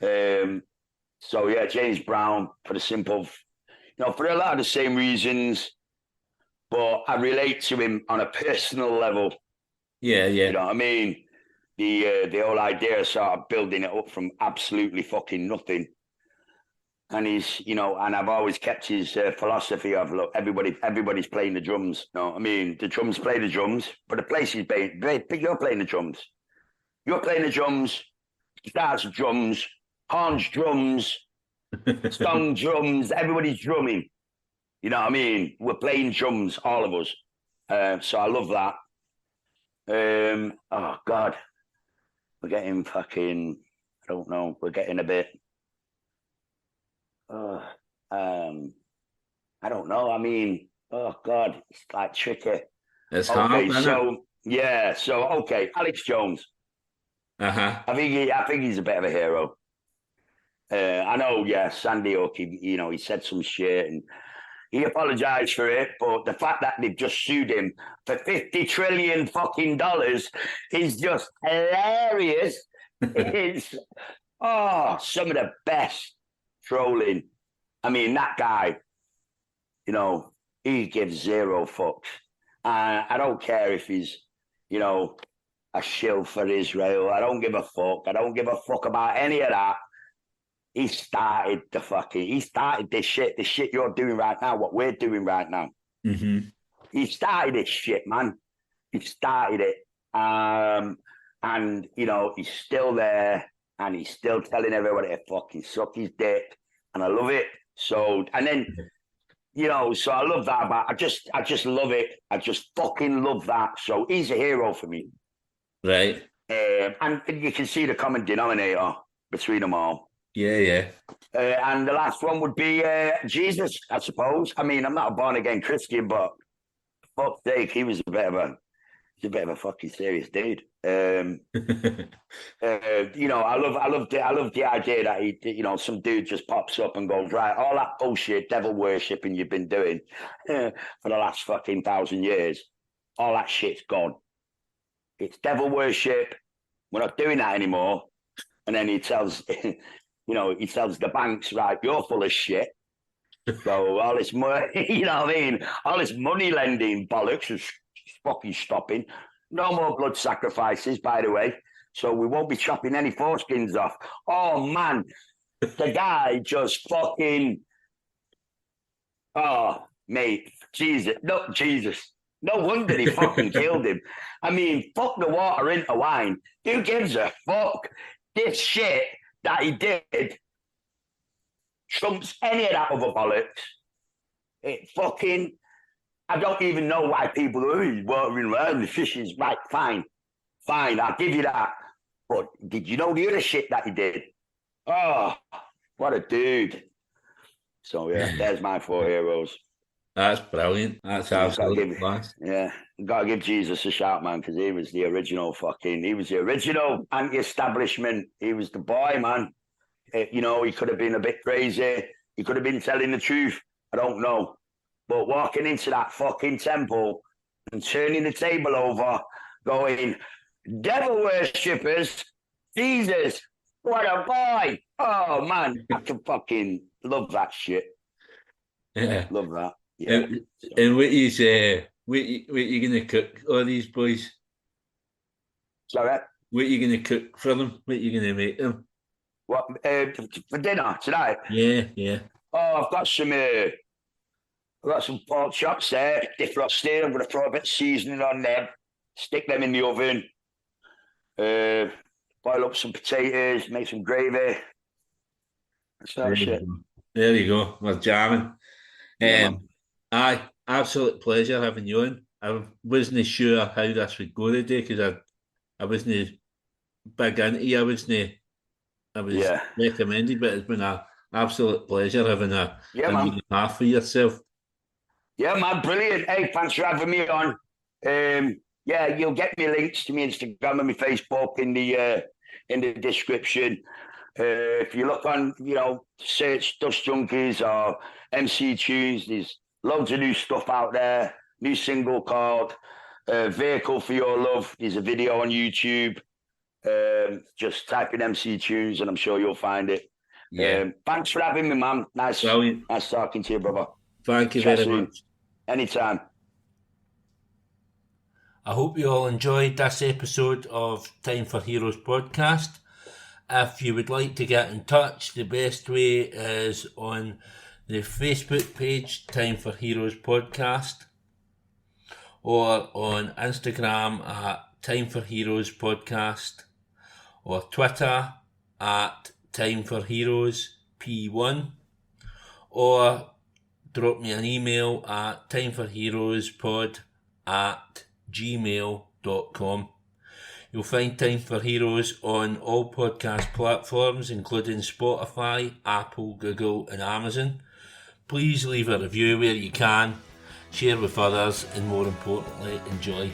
So yeah, James Brown for the simple, you know, for a lot of the same reasons, but I relate to him on a personal level. Yeah. You know what I mean? The whole idea of sort of building it up from absolutely fucking nothing. And he's, you know, and I've always kept his philosophy of, look, everybody's playing the drums. You know what I mean? The drums play the drums, but the place is playing, you're playing the drums. You're playing the drums, guitars drums, horns drums, stone drums, everybody's drumming. You know what I mean? We're playing drums, all of us. So I love that. Oh, God. We're getting fucking, I don't know, we're getting a bit... I don't know. I mean, oh God, it's like tricky. It's hard, so yeah, so okay, Alex Jones. I think he's a bit of a hero. I know, yeah, Sandy Hook. He said some shit and he apologized for it, but the fact that they've just sued him for $50 trillion fucking dollars is just hilarious. It's some of the best trolling. I mean, that guy, you know, he gives zero fucks. I don't care if he's, you know, a shill for Israel. I don't give a fuck. I don't give a fuck about any of that. He started this shit you're doing right now, what we're doing right now. He started this shit, man. He started it. And, you know, he's still there and he's still telling everybody to fucking suck his dick. And I love it. So, and then, you know, so I love that. But I just love it. I just fucking love that. So he's a hero for me. Right. And you can see the common denominator between them all. Yeah. And the last one would be Jesus, I suppose. I mean, I'm not a born-again Christian, but fuck's sake, he was a bit of a fucking serious dude. You know, I love the idea that he, you know, some dude just pops up and goes, right, all that bullshit devil worshipping you've been doing for the last fucking 1,000 years, all that shit's gone. It's devil worship. We're not doing that anymore. And then he tells, you know, the banks, right, you're full of shit. So all this money, you know what I mean? All this money lending bollocks is fucking stopping. No more blood sacrifices, by the way. So we won't be chopping any foreskins off. Oh, man. The guy just fucking, oh, mate, Jesus. No wonder he fucking killed him. I mean, fuck the water into wine. Who gives a fuck? This shit that he did trumps any of that other bollocks. It fucking, I don't even know why people are watering around the fishes. Right, fine, I'll give you that. But did you know the other shit that he did? Oh, what a dude. So, yeah, there's my 4 heroes. That's brilliant. That's absolutely class. Yeah, got to give Jesus a shout, man, because he was the original anti-establishment. He was the boy, man. You know, he could have been a bit crazy. He could have been telling the truth. I don't know. But walking into that fucking temple and turning the table over, going, devil worshippers, Jesus, what a boy. Oh, man, I can fucking love that shit. Yeah. Love that. Yeah. And what you gonna cook all these boys? Sorry? What you gonna cook for them? What you gonna make them? What for dinner tonight? Yeah. Oh, I've got some pork chops there, defrosted. I'm gonna throw a bit of seasoning on them, stick them in the oven, boil up some potatoes, make some gravy. That's shit. There you go. We're jamming. Aye, absolute pleasure having you on. I wasn't sure how this would go today because I wasn't big into you. I was recommended, but it's been an absolute pleasure having a half for yourself. Yeah, man, brilliant. Hey, thanks for having me on. You'll get me links to my Instagram and my Facebook in the description. If you look on, search Dust Junkeys or MC Tunes, there's loads of new stuff out there. New single called Vehicle for Your Love. There's a video on YouTube. Just type in MC Tunes and I'm sure you'll find it. Yeah. Thanks for having me, man. Nice talking to you, brother. Thank you very much. Anytime. I hope you all enjoyed this episode of Time for Heroes podcast. If you would like to get in touch, the best way is on the Facebook page, Time for Heroes podcast, or on Instagram at Time for Heroes podcast, or Twitter at Time for Heroes P1, or drop me an email at timeforheroespod@gmail.com. You'll find Time for Heroes on all podcast platforms, including Spotify, Apple, Google, and Amazon. Please leave a review where you can, share with others, and more importantly, enjoy.